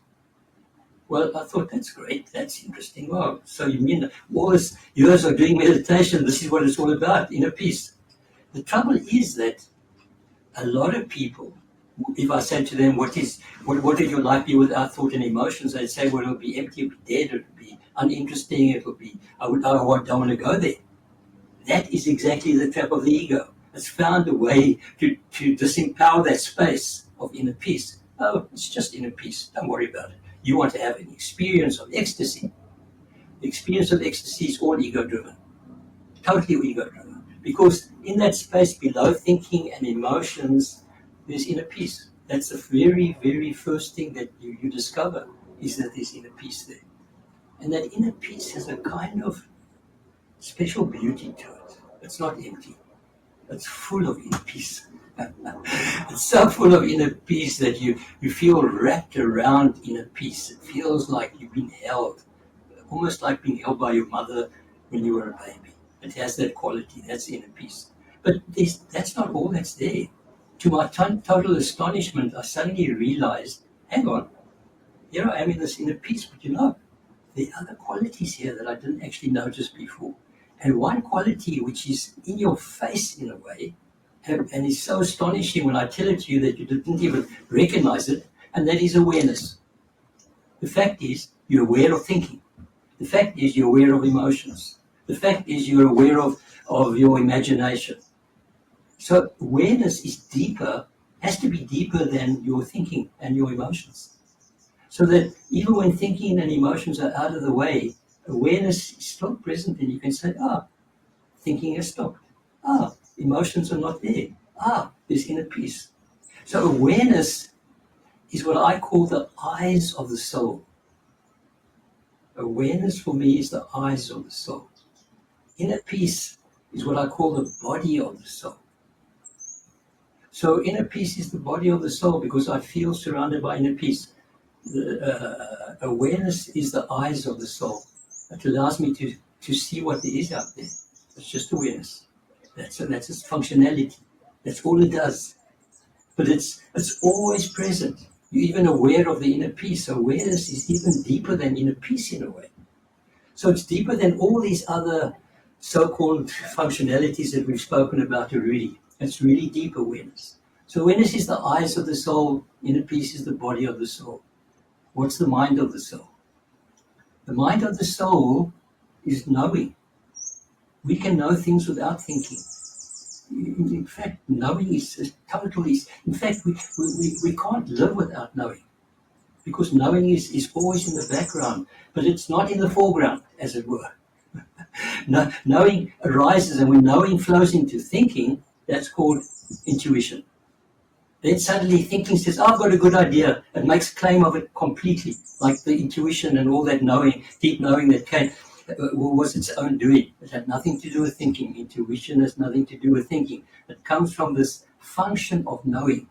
Well, I thought, that's great, that's interesting. Wow, so you mean all these years of doing meditation, this is what it's all about, inner peace. The trouble is that a lot of people, if I said to them, what would your life be without thought and emotions, they'd say, well, it would be empty, it would be dead, it would be uninteresting, it would be, I don't want to go there. That is exactly the trap of the ego. It's found a way to disempower that space of inner peace. Oh, it's just inner peace, don't worry about it. You want to have an experience of ecstasy. The experience of ecstasy is all ego-driven, totally ego-driven. Because in that space below thinking and emotions, there's inner peace. That's the very, very first thing that you discover, is that there's inner peace there. And that inner peace has a kind of special beauty to it. It's not empty. It's full of inner peace. It's so full of inner peace that you feel wrapped around inner peace. It feels like you've been held, almost like being held by your mother when you were a baby. It has that quality. That's inner peace. But that's not all that's there. To my total astonishment, I suddenly realized, hang on, here I am in this inner peace, but there are other qualities here that I didn't actually notice before. And one quality which is in your face in a way, and is so astonishing when I tell it to you that you didn't even recognize it, and that is awareness. The fact is, you're aware of thinking. The fact is, you're aware of emotions. The fact is, you're aware of your imagination. So awareness is deeper, has to be deeper than your thinking and your emotions. So that even when thinking and emotions are out of the way, awareness is still present, and you can say, thinking has stopped. Emotions are not there. There's inner peace. So awareness is what I call the eyes of the soul. Awareness for me is the eyes of the soul. Inner peace is what I call the body of the soul. So inner peace is the body of the soul because I feel surrounded by inner peace. Awareness is the eyes of the soul. It allows me to see what there is out there. It's just awareness. That's its functionality. That's all it does. But it's always present. You're even aware of the inner peace. So awareness is even deeper than inner peace in a way. So it's deeper than all these other so-called functionalities that we've spoken about already. It's really deep awareness. So awareness is the eyes of the soul. Inner peace is the body of the soul. What's the mind of the soul? The mind of the soul is knowing. We can know things without thinking. In fact, knowing is totally. In fact, we can't live without knowing, because knowing is always in the background, but it's not in the foreground, as it were. Knowing arises, and when knowing flows into thinking, that's called intuition. Then suddenly thinking says, I've got a good idea, and makes claim of it completely, like the intuition and all that knowing, deep knowing that came, was its own doing. It had nothing to do with thinking. Intuition has nothing to do with thinking. It comes from this function of knowing.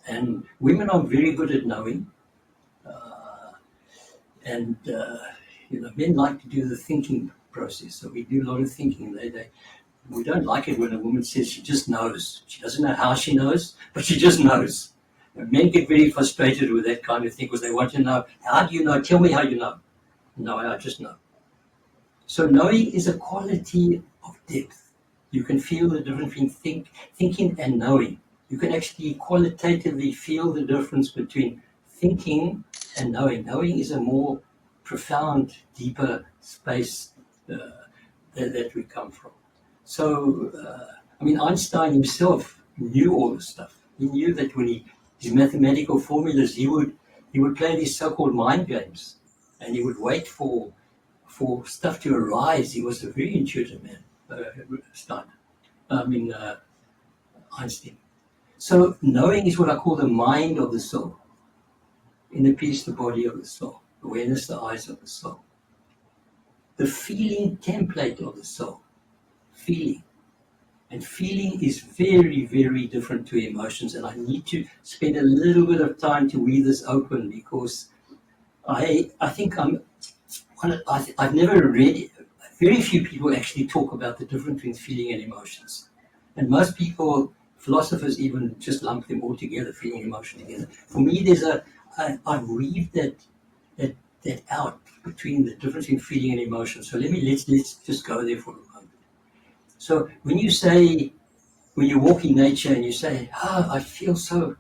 And women are very good at knowing. Men like to do the thinking process. So we do a lot of thinking. We don't like it when a woman says she just knows. She doesn't know how she knows, but she just knows. And men get very frustrated with that kind of thing because they want to know, how do you know? Tell me how you know. No, I just know. So knowing is a quality of depth. You can feel the difference between thinking and knowing. You can actually qualitatively feel the difference between thinking and knowing. Knowing is a more profound, deeper space that we come from. So, Einstein himself knew all this stuff. He knew that when his mathematical formulas, he would play these so-called mind games, and he would wait for stuff to arise. He was a very intuitive man, Einstein. So knowing is what I call the mind of the soul. Inner peace, the body of the soul. Awareness, the eyes of the soul. The feeling template of the soul. Feeling. And feeling is very, very different to emotions. And I need to spend a little bit of time to weave this open, because I think I've never read, very few people actually talk about the difference between feeling and emotions. And most people, philosophers even, just lump them all together, feeling and emotion together. For me, I've weaved that out between the difference in feeling and emotion. So let's just go there for a moment. So when you walk in nature and you say, I feel so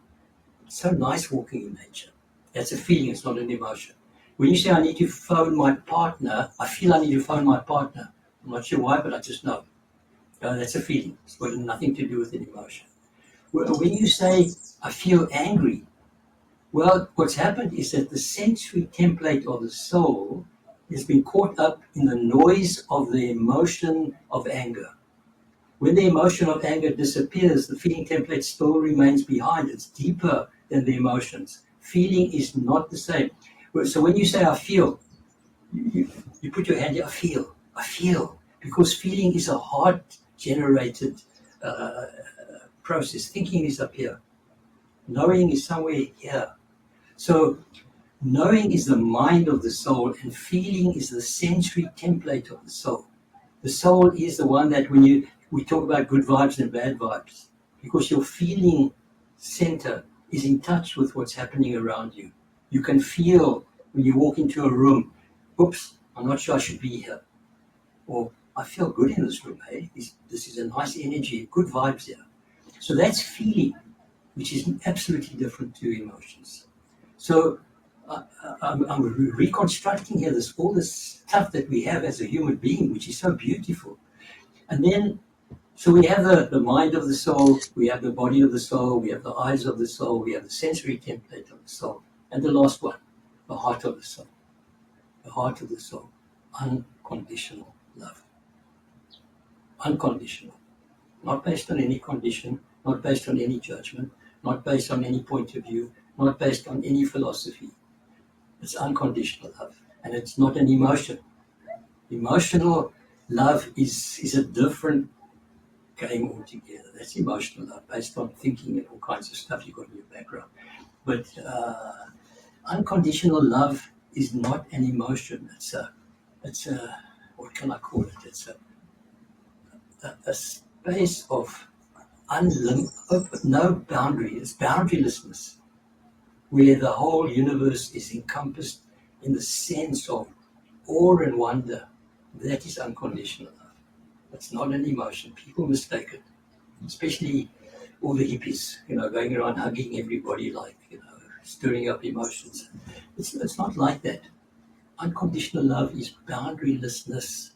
nice walking in nature, that's a feeling, it's not an emotion. When you say, I need to phone my partner, I feel I need to phone my partner. I'm not sure why, but I just know. That's a feeling. It's got nothing to do with an emotion. When you say, I feel angry, well, what's happened is that the sensory template of the soul has been caught up in the noise of the emotion of anger. When the emotion of anger disappears, the feeling template still remains behind. It's deeper than the emotions. Feeling is not the same. So when you say, I feel, you put your hand here, I feel. Because feeling is a heart-generated process. Thinking is up here. Knowing is somewhere here. So knowing is the mind of the soul, and feeling is the sensory template of the soul. The soul is the one that we talk about good vibes and bad vibes, because your feeling center is in touch with what's happening around you. You can feel when you walk into a room, oops, I'm not sure I should be here. Or I feel good in this room, hey? This is a nice energy, good vibes here. So that's feeling, which is absolutely different to emotions. So I'm reconstructing here all this stuff that we have as a human being, which is so beautiful. And then, so we have the mind of the soul, we have the body of the soul, we have the eyes of the soul, we have the sensory template of the soul, and the last one, the heart of the soul. The heart of the soul. unconditional love. Unconditional. Not based on any condition, not based on any judgment, not based on any point of view, not based on any philosophy. It's unconditional love. And it's not an emotion. Emotional love is a different game altogether. That's emotional love, based on thinking and all kinds of stuff you've got in your background. But unconditional love is not an emotion. It's a, what can I call it? It's a space of no boundary. It's boundarylessness, where the whole universe is encompassed in the sense of awe and wonder. That is unconditional love. It's not an emotion. People mistake it, especially all the hippies, going around hugging everybody, like, stirring up emotions. It's not like that. Unconditional love is boundarylessness.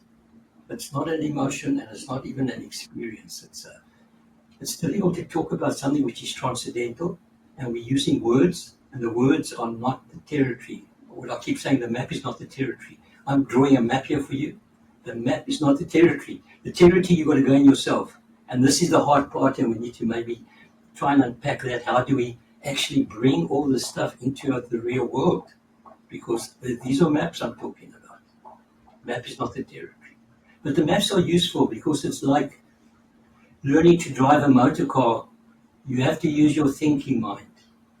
It's not an emotion, and it's not even an experience. It's difficult to talk about something which is transcendental, and we're using words, and the words are not the territory. What I keep saying, the map is not the territory. I'm drawing a map here for you. The map is not the territory. The territory you've got to go in yourself. And this is the hard part, and we need to maybe try and unpack that. How do we actually bring all this stuff into the real world? Because these are maps I'm talking about. Map is not the territory. But the maps are useful because it's like learning to drive a motor car. You have to use your thinking mind.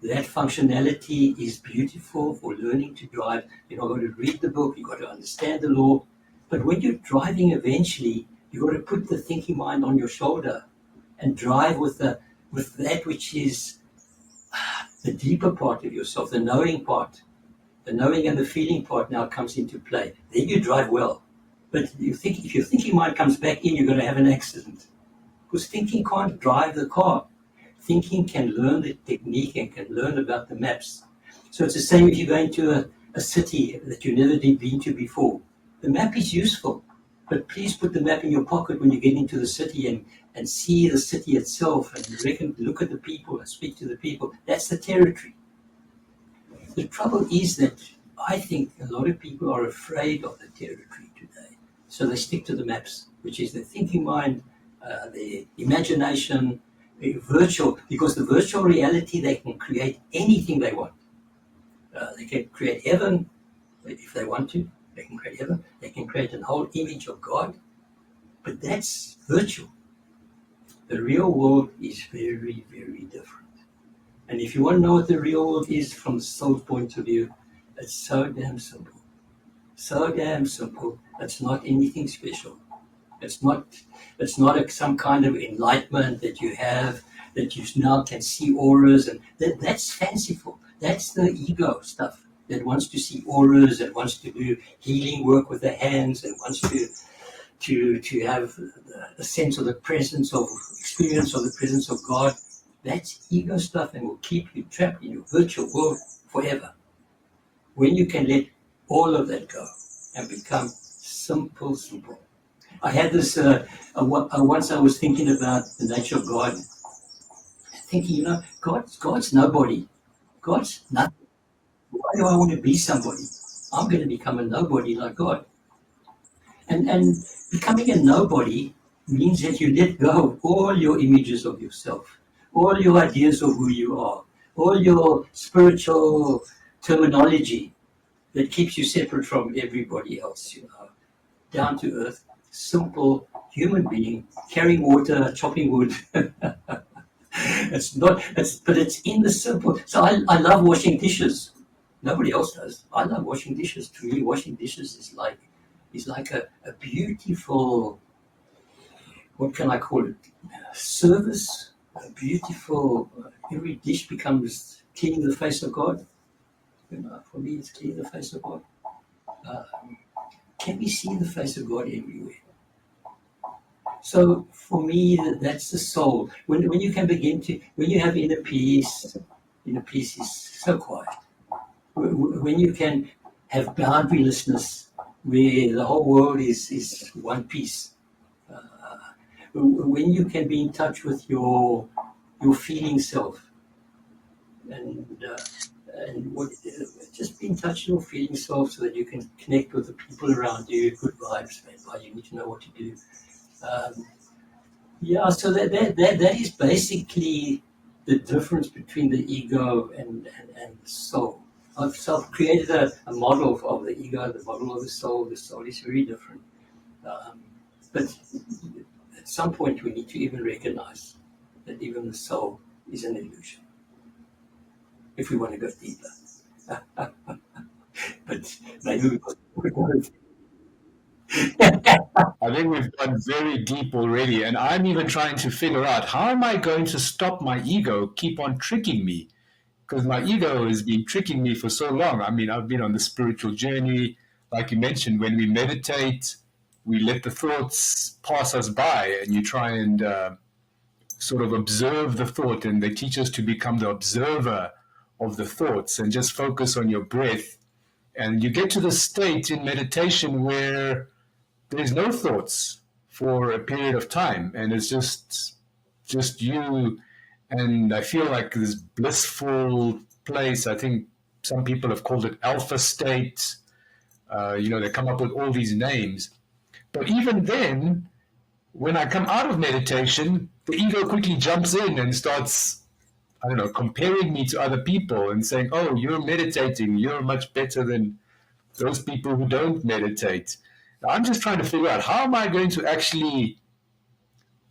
That functionality is beautiful for learning to drive. You've got to read the book, you've got to understand the law. But when you're driving eventually, you've got to put the thinking mind on your shoulder and drive with that which is the deeper part of yourself, the knowing part. The knowing and the feeling part now comes into play. Then you drive well. But if your thinking mind comes back in, you're going to have an accident. Because thinking can't drive the car. Thinking can learn the technique and can learn about the maps. So it's the same if you go into a city that you've never been to before. The map is useful, but please put the map in your pocket when you get into the city and see the city itself and look at the people and speak to the people. That's the territory. The trouble is that I think a lot of people are afraid of the territory today. So they stick to the maps, which is the thinking mind, the imagination, virtual, because the virtual reality, they can create anything they want. They can create heaven if they want to. They can create heaven. They can create a whole image of God. But that's virtual. The real world is very, very different. And if you want to know what the real world is from the soul's point of view, it's so damn simple. So damn simple. It's not anything special. It's not some kind of enlightenment that you have, that you now can see auras, and that's fanciful. That's the ego stuff that wants to see auras, that wants to do healing work with the hands, and wants to have a sense of the presence of experience of the presence of God. That's ego stuff, and will keep you trapped in your virtual world forever. When you can let all of that go and become simple. I had this, once I was thinking about the nature of God, thinking, God's nobody. God's nothing. Why do I want to be somebody? I'm going to become a nobody like God. And becoming a nobody means that you let go of all your images of yourself, all your ideas of who you are, all your spiritual terminology that keeps you separate from everybody else, down to earth, simple human being, carrying water, chopping wood. But it's in the simple. So I love washing dishes. Nobody else does. I love washing dishes. To me, washing dishes is like a beautiful, what can I call it, service, a beautiful, every dish becomes cleaning the face of God. For me, it's cleaning the face of God. Can we see the face of God everywhere? So for me, that's the soul. When you can begin to, when you have inner peace is so quiet. When you can have boundarylessness, where the whole world is one piece. When you can be in touch with your feeling self, and what just being touch your feeling self so that you can connect with the people around you, good vibes, bad vibes. You need to know what to do. So that is basically the difference between the ego and the soul. I've created a model of the ego, the model of the soul. The soul is very different. But at some point, we need to even recognize that even the soul is an illusion, if we want to go deeper. But maybe we won't. I think we've gone very deep already, and I'm even trying to figure out how am I going to stop my ego keep on tricking me? Because my ego has been tricking me for so long. I mean, I've been on the spiritual journey. Like you mentioned, when we meditate, we let the thoughts pass us by, and you try and sort of observe the thought, and they teach us to become the observer of the thoughts and just focus on your breath. And you get to the state in meditation where there's no thoughts for a period of time, and it's just you. And I feel like this blissful place. I think some people have called it alpha state. They come up with all these names. But even then, when I come out of meditation, the ego quickly jumps in and starts, I don't know, comparing me to other people and saying, oh, you're meditating, you're much better than those people who don't meditate. Now, I'm just trying to figure out how am I going to actually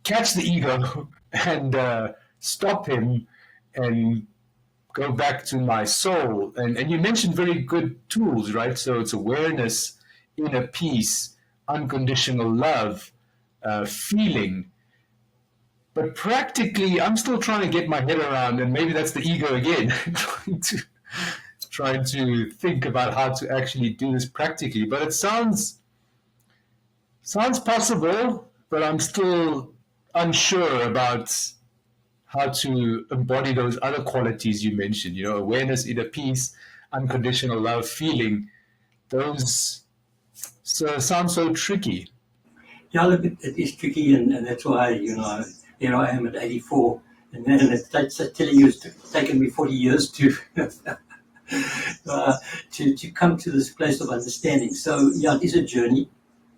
catch the ego and stop him and go back to my soul. And you mentioned very good tools, right? So it's awareness, inner peace, unconditional love, feeling. But practically, I'm still trying to get my head around, and maybe that's the ego again, trying to think about how to actually do this practically. But it sounds possible, but I'm still unsure about how to embody those other qualities you mentioned, awareness, inner peace, unconditional love, feeling. Those sound so tricky. Yeah, look, it is tricky, and that's why, here I am at 84, and then it's telling you it's taken me 40 years to to come to this place of understanding. So, yeah, it is a journey,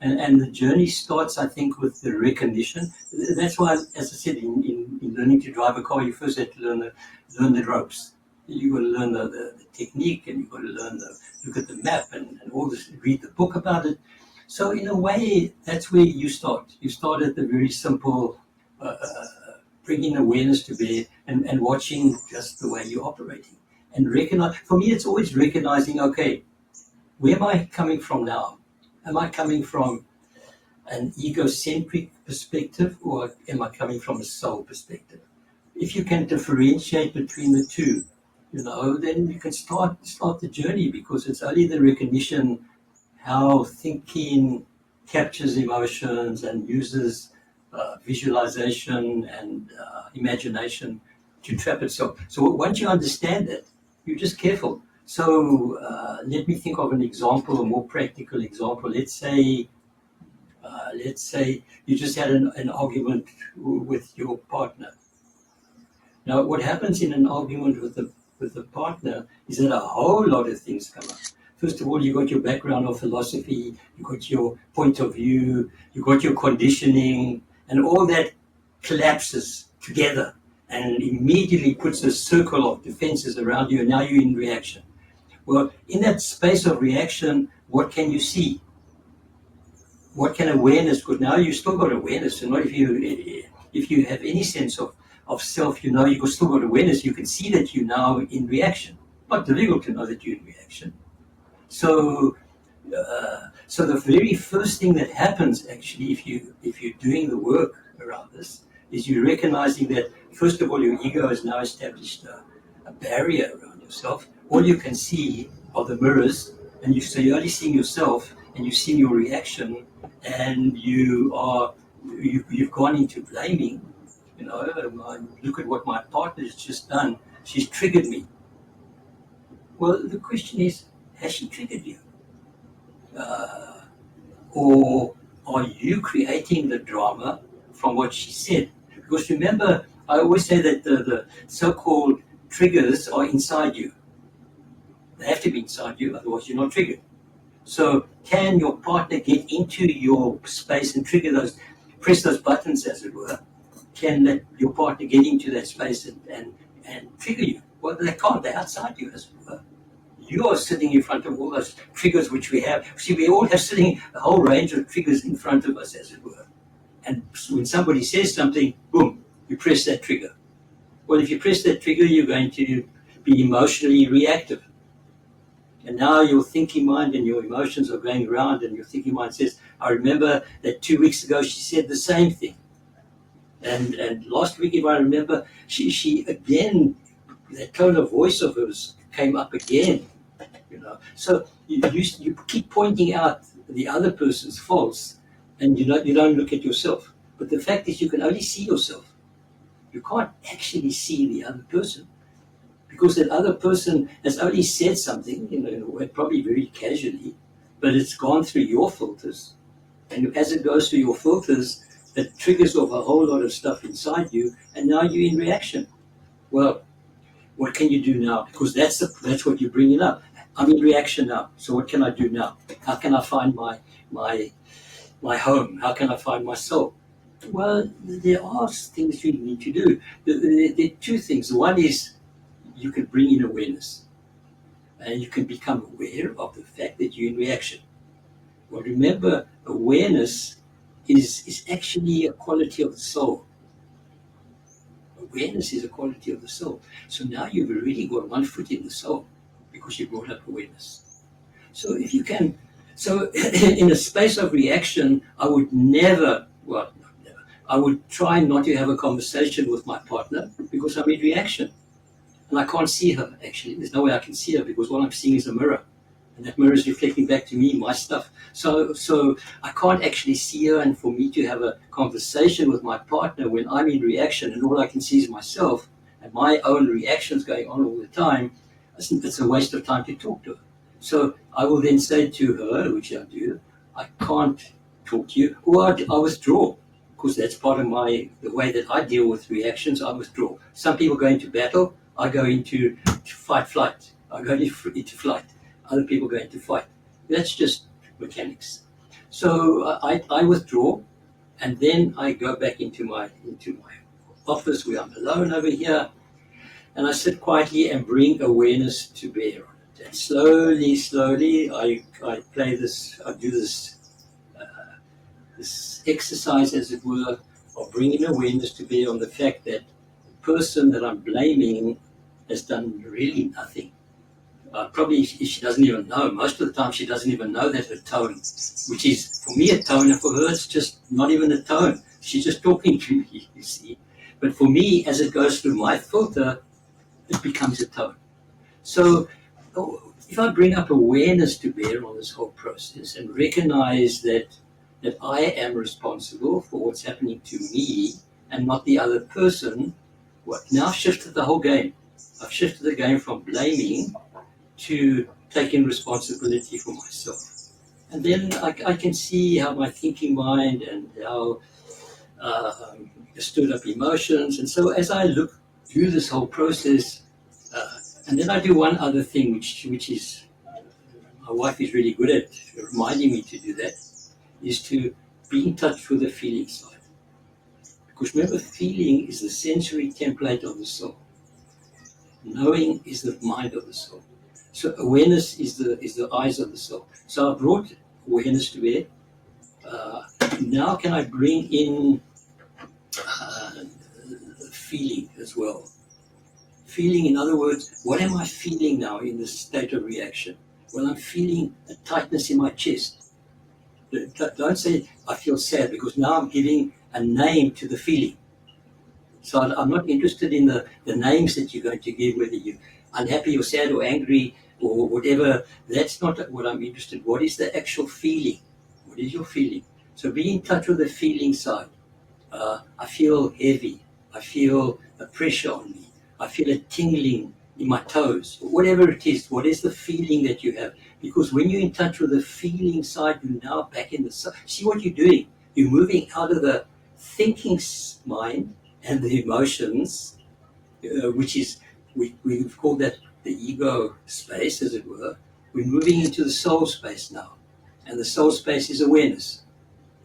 and the journey starts, I think, with the recognition. That's why, as I said, in learning to drive a car, you first have to learn the ropes. You've got to learn the technique, and you've got to look at the map and all this, read the book about it. So in a way, that's where you start. You start at the very simple, bringing awareness to bear and watching just the way you're operating. And recognize, for me, it's always recognizing, okay, where am I coming from now? Am I coming from an egocentric perspective, or am I coming from a soul perspective? If you can differentiate between the two, then you can start the journey, because it's only the recognition how thinking captures emotions and uses visualization and imagination to trap itself. So once you understand that, you're just careful. So let me think of an example, a more practical example. Let's say you just had an argument with your partner. Now, what happens in an argument with the partner is that a whole lot of things come up. First of all, you got your background of philosophy, you got your point of view, you got your conditioning, and all that collapses together and immediately puts a circle of defenses around you, and now you're in reaction. Well, in that space of reaction, what can you see? What can awareness? Because now you still got awareness, so not if you have any sense of self, you've still got awareness, you can see that you're now in reaction. Not difficult to know that you're in reaction. So the very first thing that happens, actually, if you're doing the work around this, is you're recognizing that, first of all, your ego has now established a barrier around yourself. All you can see are the mirrors, and you're only seeing yourself, and you're seeing your reaction, and you've gone into blaming. Look at what my partner has just done. She's triggered me. Well, the question is, has she triggered you? Or are you creating the drama from what she said? Because remember, I always say that the so-called triggers are inside you. They have to be inside you, otherwise you're not triggered. So can your partner get into your space and trigger those, press those buttons, as it were? Can your partner get into that space and trigger you? Well, they can't. They're outside you, as it were. You are sitting in front of all those triggers which we have. See, we all have sitting a whole range of triggers in front of us, as it were. And when somebody says something, boom, you press that trigger. Well, if you press that trigger, you're going to be emotionally reactive. And now your thinking mind and your emotions are going around, and your thinking mind says, I remember that 2 weeks ago she said the same thing. And last week, if I remember, she again, that tone of voice of hers came up again. So you keep pointing out the other person's faults, and you don't look at yourself. But the fact is, you can only see yourself. You can't actually see the other person, because that other person has only said something, in a way, probably very casually, but it's gone through your filters, and as it goes through your filters, it triggers off a whole lot of stuff inside you, and now you're in reaction. Well, what can you do now? Because that's what you're bringing up. I'm in reaction now. So what can I do now? How can I find my home? How can I find my soul? Well, there are things you need to do. There are two things. One is you can bring in awareness, and you can become aware of the fact that you're in reaction. Well, remember, awareness is actually a quality of the soul. Awareness is a quality of the soul. So now you've already got one foot in the soul because you brought up awareness. So if you can, in a space of reaction, I would never, I would try not to have a conversation with my partner because I'm in reaction. And I can't see her, actually. There's no way I can see her because all I'm seeing is a mirror. And that mirror is reflecting back to me, my stuff. So I can't actually see her, and for me to have a conversation with my partner when I'm in reaction and all I can see is myself and my own reactions going on all the time, it's a waste of time to talk to her. So I will then say to her, which I do, I can't talk to you, or I withdraw, because that's part of the way that I deal with reactions. I withdraw. Some people go into battle, I go into fight. I go into flight. Other people go into fight. That's just mechanics. So I withdraw, and then I go back into my office where I'm alone over here, and I sit quietly and bring awareness to bear on it. And slowly, I play this. I do this exercise, as it were, of bringing awareness to bear on the fact that the person that I'm blaming has done really nothing. Probably she doesn't even know. Most of the time she doesn't even know that her tone, which is for me a tone, and for her it's just not even a tone. She's just talking to me, you see. But for me, as it goes through my filter, it becomes a tone. So if I bring up awareness to bear on this whole process and recognize that I am responsible for what's happening to me and not the other person, now I've shifted the whole game. I've shifted the game from blaming to taking responsibility for myself. And then I can see how my thinking mind and how stood up emotions. And so as I look through this whole process, and then I do one other thing, which is, my wife is really good at reminding me to do that, is to be in touch with the feeling side. Because remember, feeling is the sensory template of the soul. Knowing is the mind of the soul. So awareness is the eyes of the soul. So I brought awareness to bear. Now can I bring in feeling as well? Feeling, in other words, what am I feeling now in this state of reaction? Well, I'm feeling a tightness in my chest. Don't say I feel sad, because now I'm giving a name to the feeling. So I'm not interested in the names that you're going to give, whether you're unhappy or sad or angry or whatever. That's not what I'm interested in. What is the actual feeling? What is your feeling? So be in touch with the feeling side. I feel heavy. I feel a pressure on me. I feel a tingling in my toes. Whatever it is, what is the feeling that you have? Because when you're in touch with the feeling side, you're now back in the... See what you're doing? You're moving out of the thinking mind and the emotions, which is, we've called that the ego space, as it were. We're moving into the soul space now. And the soul space is awareness.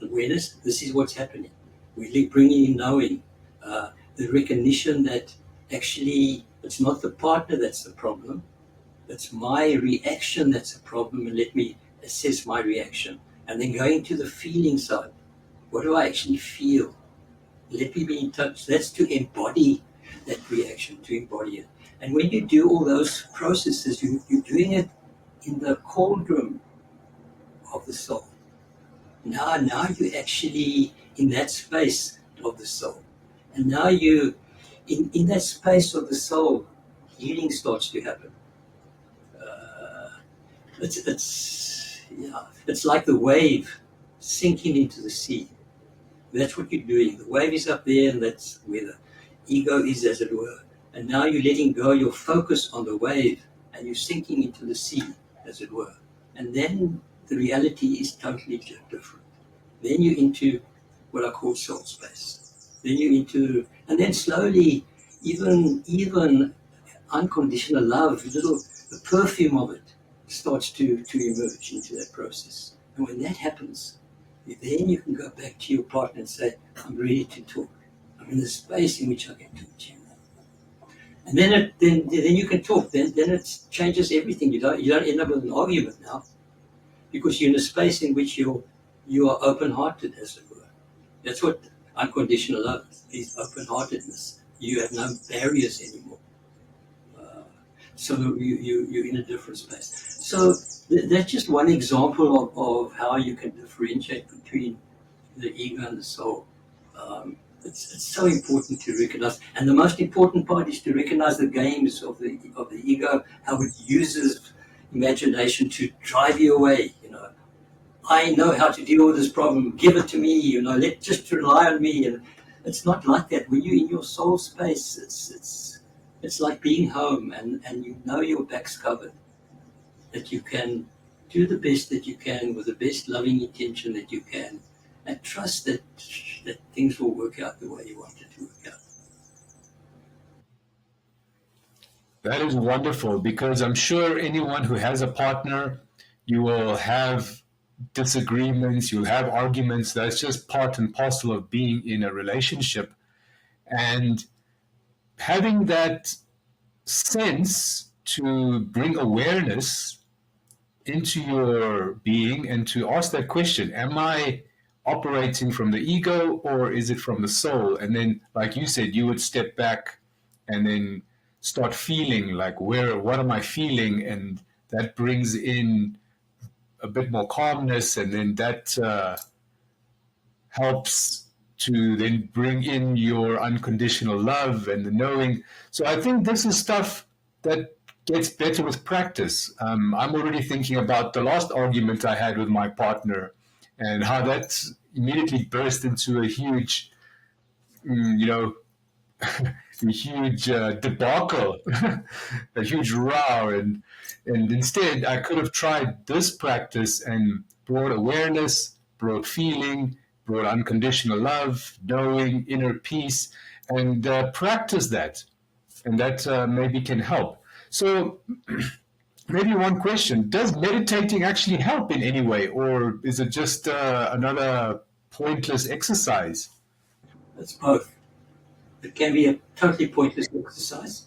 Awareness, this is what's happening. We're bringing in knowing, the recognition that actually it's not the partner that's the problem. It's my reaction that's the problem, and let me assess my reaction. And then going to the feeling side. What do I actually feel? Let me be in touch. That's to embody that reaction, to embody it. And when you do all those processes, you're doing it in the cauldron of the soul. Now you're actually in that space of the soul. And now you, in that space of the soul, healing starts to happen. It's like the wave sinking into the sea. That's what you're doing. The wave is up there, and that's where the ego is, as it were. And now you're letting go your focus on the wave, and you're sinking into the sea, as it were. And then the reality is totally different. Then you're into what I call soul space. Then you're into, and then slowly, even unconditional love, the perfume of it starts to emerge into that process. And when that happens, then you can go back to your partner and say, I'm ready to talk. I'm in the space in which I can talk to you. And then you can talk. Then it changes everything. You don't end up with an argument now, because you're in a space in which you are open-hearted, as it were. That's what unconditional love is, open-heartedness. You have no barriers anymore. So you're in a different space. So that's just one example of how you can differentiate between the ego and the soul. It's so important to recognize, and the most important part is to recognize the games of the ego, how it uses imagination to drive you away. I know how to deal with this problem. Give it to me. Let just rely on me. And it's not like that. When you're in your soul space, it's like being home, and your back's covered. That you can do the best that you can with the best loving intention that you can, and trust that things will work out the way you want it to work out. That is wonderful, because I'm sure anyone who has a partner, you will have disagreements, you'll have arguments. That's just part and parcel of being in a relationship. And having that sense to bring awareness into your being and to ask that question, am I operating from the ego or is it from the soul? And then, like you said, you would step back and then start feeling like, what am I feeling? And that brings in a bit more calmness, and then that helps to then bring in your unconditional love and the knowing. So I think this is stuff that gets better with practice. I'm already thinking about the last argument I had with my partner, and how that immediately burst into a huge, a huge debacle, a huge row. And instead, I could have tried this practice and brought awareness, brought feeling, brought unconditional love, knowing, inner peace, and practice that. And that maybe can help. So maybe one question, does meditating actually help in any way, or is it just another pointless exercise? It's both. It can be a totally pointless exercise,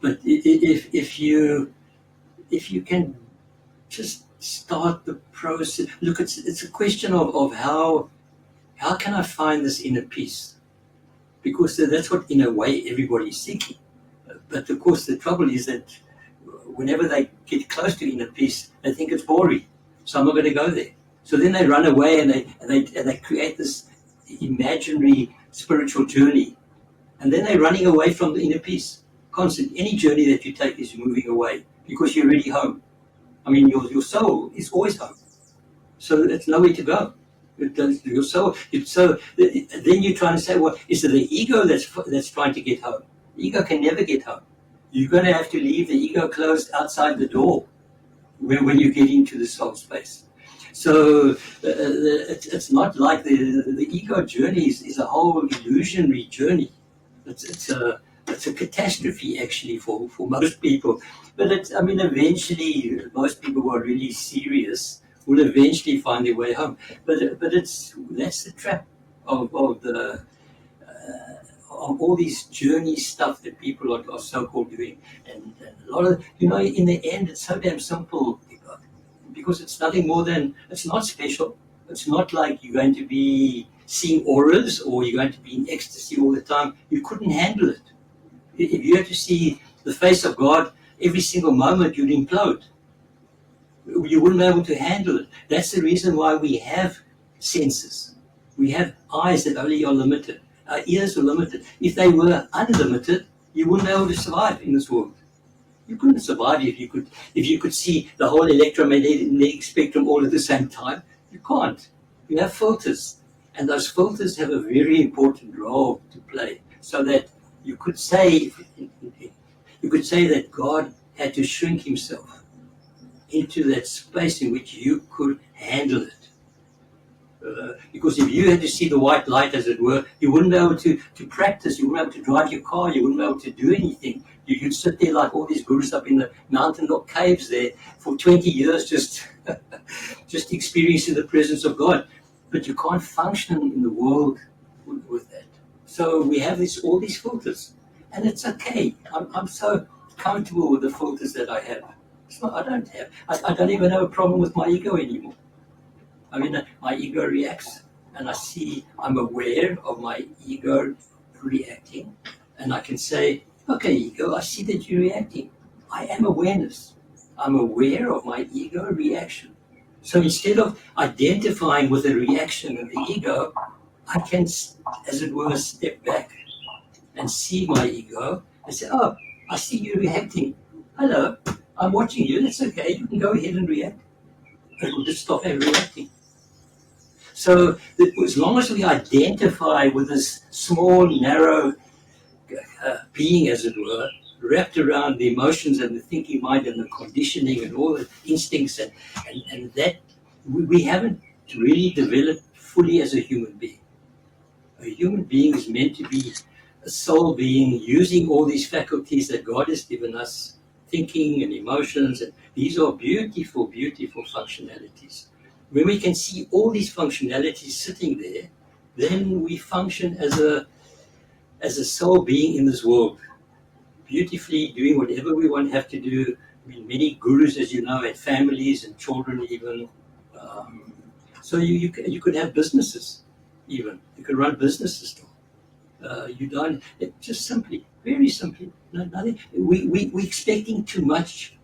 but if you can just start the process. Look, it's a question of how can I find this inner peace, because that's what in a way everybody's seeking. But of course the trouble is that whenever they get close to inner peace, they think it's boring, so I'm not going to go there. So then they run away, and they create this imaginary spiritual journey. And then they're running away from the inner peace. Constantly, any journey that you take is moving away, because you're already home. I mean, your soul is always home, so it's nowhere to go. Your soul. So then you're trying to say, well, is it the ego that's trying to get home? The ego can never get home. You're going to have to leave the ego closed outside the door when you get into the soul space. So it's not like the ego journey is a whole illusionary journey. It's a it's a catastrophe actually for most people. But eventually, most people who are really serious will eventually find their way home. But that's the trap of the of all these journey stuff that people are so-called doing, and a lot of in the end, it's so damn simple, because it's nothing more than, it's not special. It's not like you're going to be seeing auras or you're going to be in ecstasy all the time. You couldn't handle it. If you had to see the face of God every single moment, you'd implode. You wouldn't be able to handle it. That's the reason why we have senses. We have eyes that only are limited. Our ears are limited. If they were unlimited, you wouldn't be able to survive in this world. You couldn't survive if you could see the whole electromagnetic spectrum all at the same time. You can't. You have filters, and those filters have a very important role to play. So that you could say that God had to shrink himself into that space in which you could handle it. Because if you had to see the white light, as it were, you wouldn't be able to practice, you wouldn't be able to drive your car, you wouldn't be able to do anything. You'd sit there like all these gurus up in the mountain or caves there for 20 years just experiencing the presence of God. But you can't function in the world with that. So we have all these filters, and it's okay. I'm so comfortable with the filters that I have. I don't even have a problem with my ego anymore. My ego reacts, and I'm aware of my ego reacting, and I can say, okay, ego, I see that you're reacting. I am awareness. I'm aware of my ego reaction. So instead of identifying with the reaction of the ego, I can, as it were, step back and see my ego and say, oh, I see you reacting. Hello, I'm watching you. That's okay. You can go ahead and react. It will just stop reacting. So as long as we identify with this small, narrow being, as it were, wrapped around the emotions and the thinking mind and the conditioning and all the instincts, and that we haven't really developed fully as a human being. A human being is meant to be a soul being using all these faculties that God has given us, thinking and emotions, and these are beautiful, beautiful functionalities. When we can see all these functionalities sitting there, then we function as a soul being in this world, beautifully doing whatever we have to do. Many gurus, as you know, and families and children even. So you could have businesses even. You could run businesses still. You don't, just simply, very simply, nothing. We're expecting too much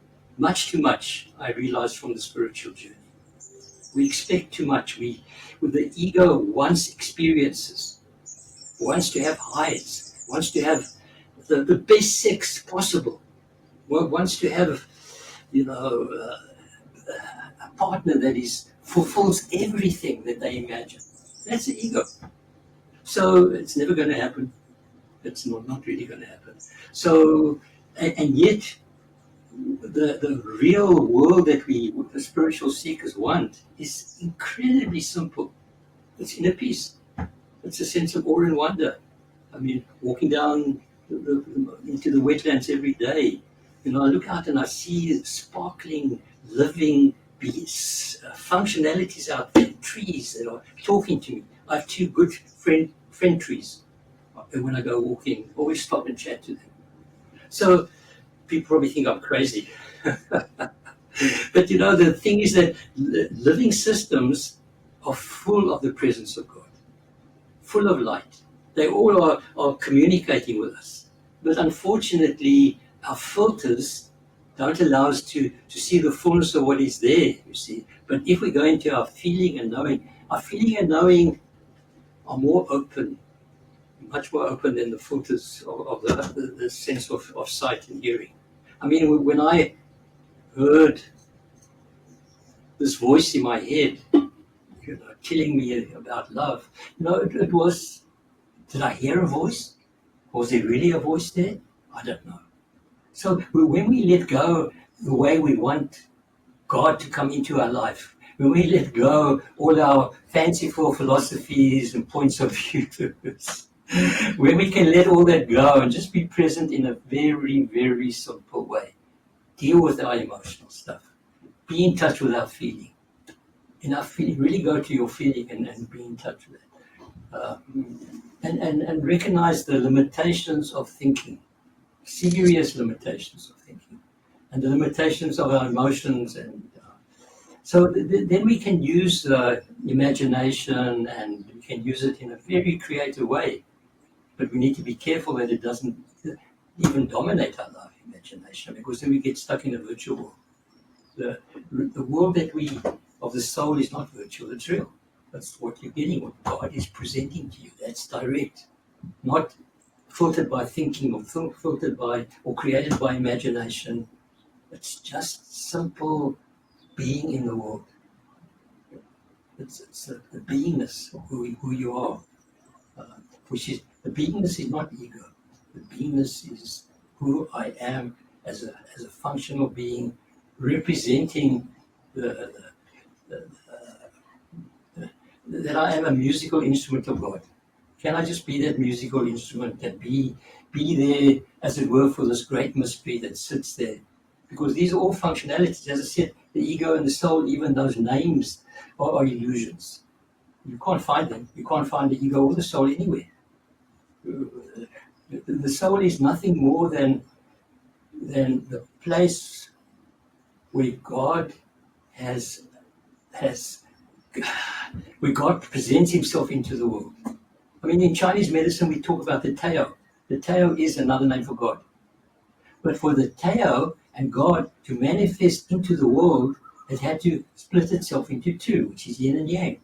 too much, I realized from the spiritual journey. We expect too much. With the ego wants experiences, wants to have highs, wants to have the best sex possible, wants to have, a partner that fulfills everything that they imagine. That's the ego. So it's never going to happen. It's not really going to happen. So, and yet, the real world that the spiritual seekers want is incredibly simple. It's inner peace. It's a sense of awe and wonder. Walking down into the wetlands every day, I look out and I see sparkling, living functionalities out there, trees that are talking to me. I have two good friend trees. And when I go walking, always stop and chat to them. So people probably think I'm crazy. But the thing is that living systems are full of the presence of God, full of light. They all are communicating with us. But unfortunately, our filters don't allow us to see the fullness of what is there, you see. But if we go into our feeling and knowing are more open, much more open than the filters of the sense of sight and hearing. When I heard this voice in my head, telling me about love, it was, did I hear a voice? Was there really a voice there? I don't know. So when we let go the way we want God to come into our life, when we let go all our fanciful philosophies and points of views, where we can let all that go and just be present in a very, very simple way. Deal with our emotional stuff. Be in touch with our feeling. In our feeling, really go to your feeling and be in touch with it. And recognize the limitations of thinking, serious limitations of thinking, and the limitations of our emotions. And so then we can use imagination, and we can use it in a very creative way. But we need to be careful that it doesn't even dominate our life imagination, because then we get stuck in a virtual world. The world of the soul is not virtual, it's real. That's what you're getting, what God is presenting to you. That's direct, not filtered by thinking or filtered by or created by imagination. It's just simple being in the world. It's the beingness of who you are, which is the beingness is not ego. The beingness is who I am as a functional being, representing that I am a musical instrument of God. Can I just be that musical instrument and be there, as it were, for this great mystery that sits there? Because these are all functionalities. As I said, the ego and the soul, even those names are illusions. You can't find them. You can't find the ego or the soul anywhere. The soul is nothing more than the place where God where God presents himself into the world. I mean, in Chinese medicine, we talk about the Tao. The Tao is another name for God. But for the Tao and God to manifest into the world, it had to split itself into two, which is yin and yang.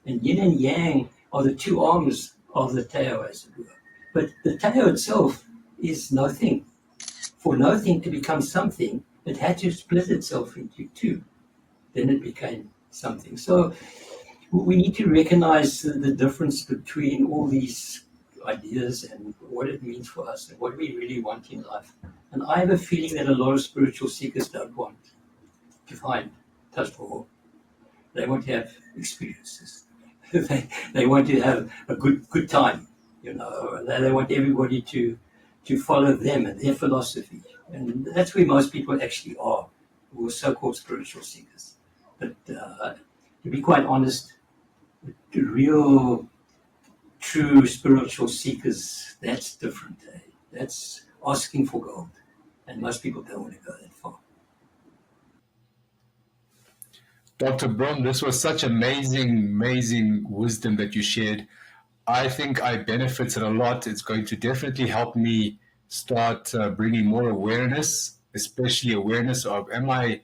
And yin and yang are the two arms of the Tao, as it were. But the Tao itself is nothing. For nothing to become something, it had to split itself into two. Then it became something. So we need to recognize the difference between all these ideas and what it means for us and what we really want in life. And I have a feeling that a lot of spiritual seekers don't want to find touch for all. They want to have experiences. They want to have a good time, They want everybody to follow them and their philosophy. And that's where most people actually are, who are so-called spiritual seekers. But to be quite honest, the real, true spiritual seekers, that's different. That's asking for gold. And most people don't want to go that far. Dr. Brom, this was such amazing wisdom that you shared. I think I benefited a lot. It's going to definitely help me start bringing more awareness, especially awareness of, am I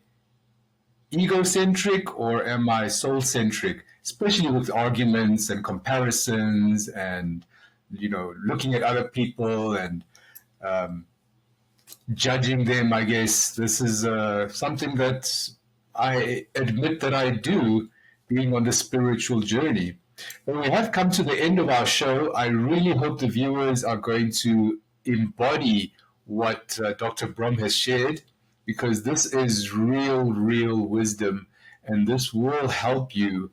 egocentric or am I soul-centric? Especially with arguments and comparisons and, looking at other people and judging them, I guess. This is something that I admit that I do, being on the spiritual journey. When we have come to the end of our show, I really hope the viewers are going to embody what Dr. Brom has shared, because this is real wisdom, and this will help you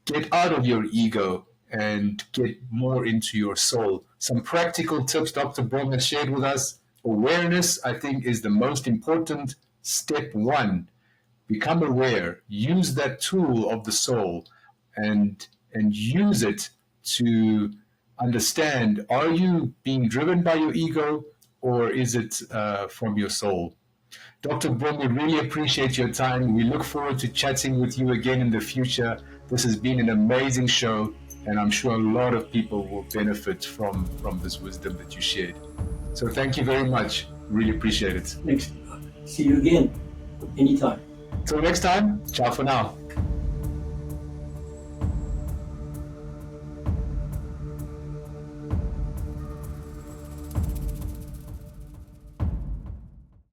get out of your ego and get more into your soul. Some practical tips Dr. Brom has shared with us. Awareness, I think, is the most important step one. Become aware, use that tool of the soul and use it to understand, are you being driven by your ego or is it from your soul? Dr. Brom, we really appreciate your time. We look forward to chatting with you again in the future. This has been an amazing show, and I'm sure a lot of people will benefit from this wisdom that you shared. So thank you very much. Really appreciate it. Thanks. See you again anytime. Till next time, ciao for now.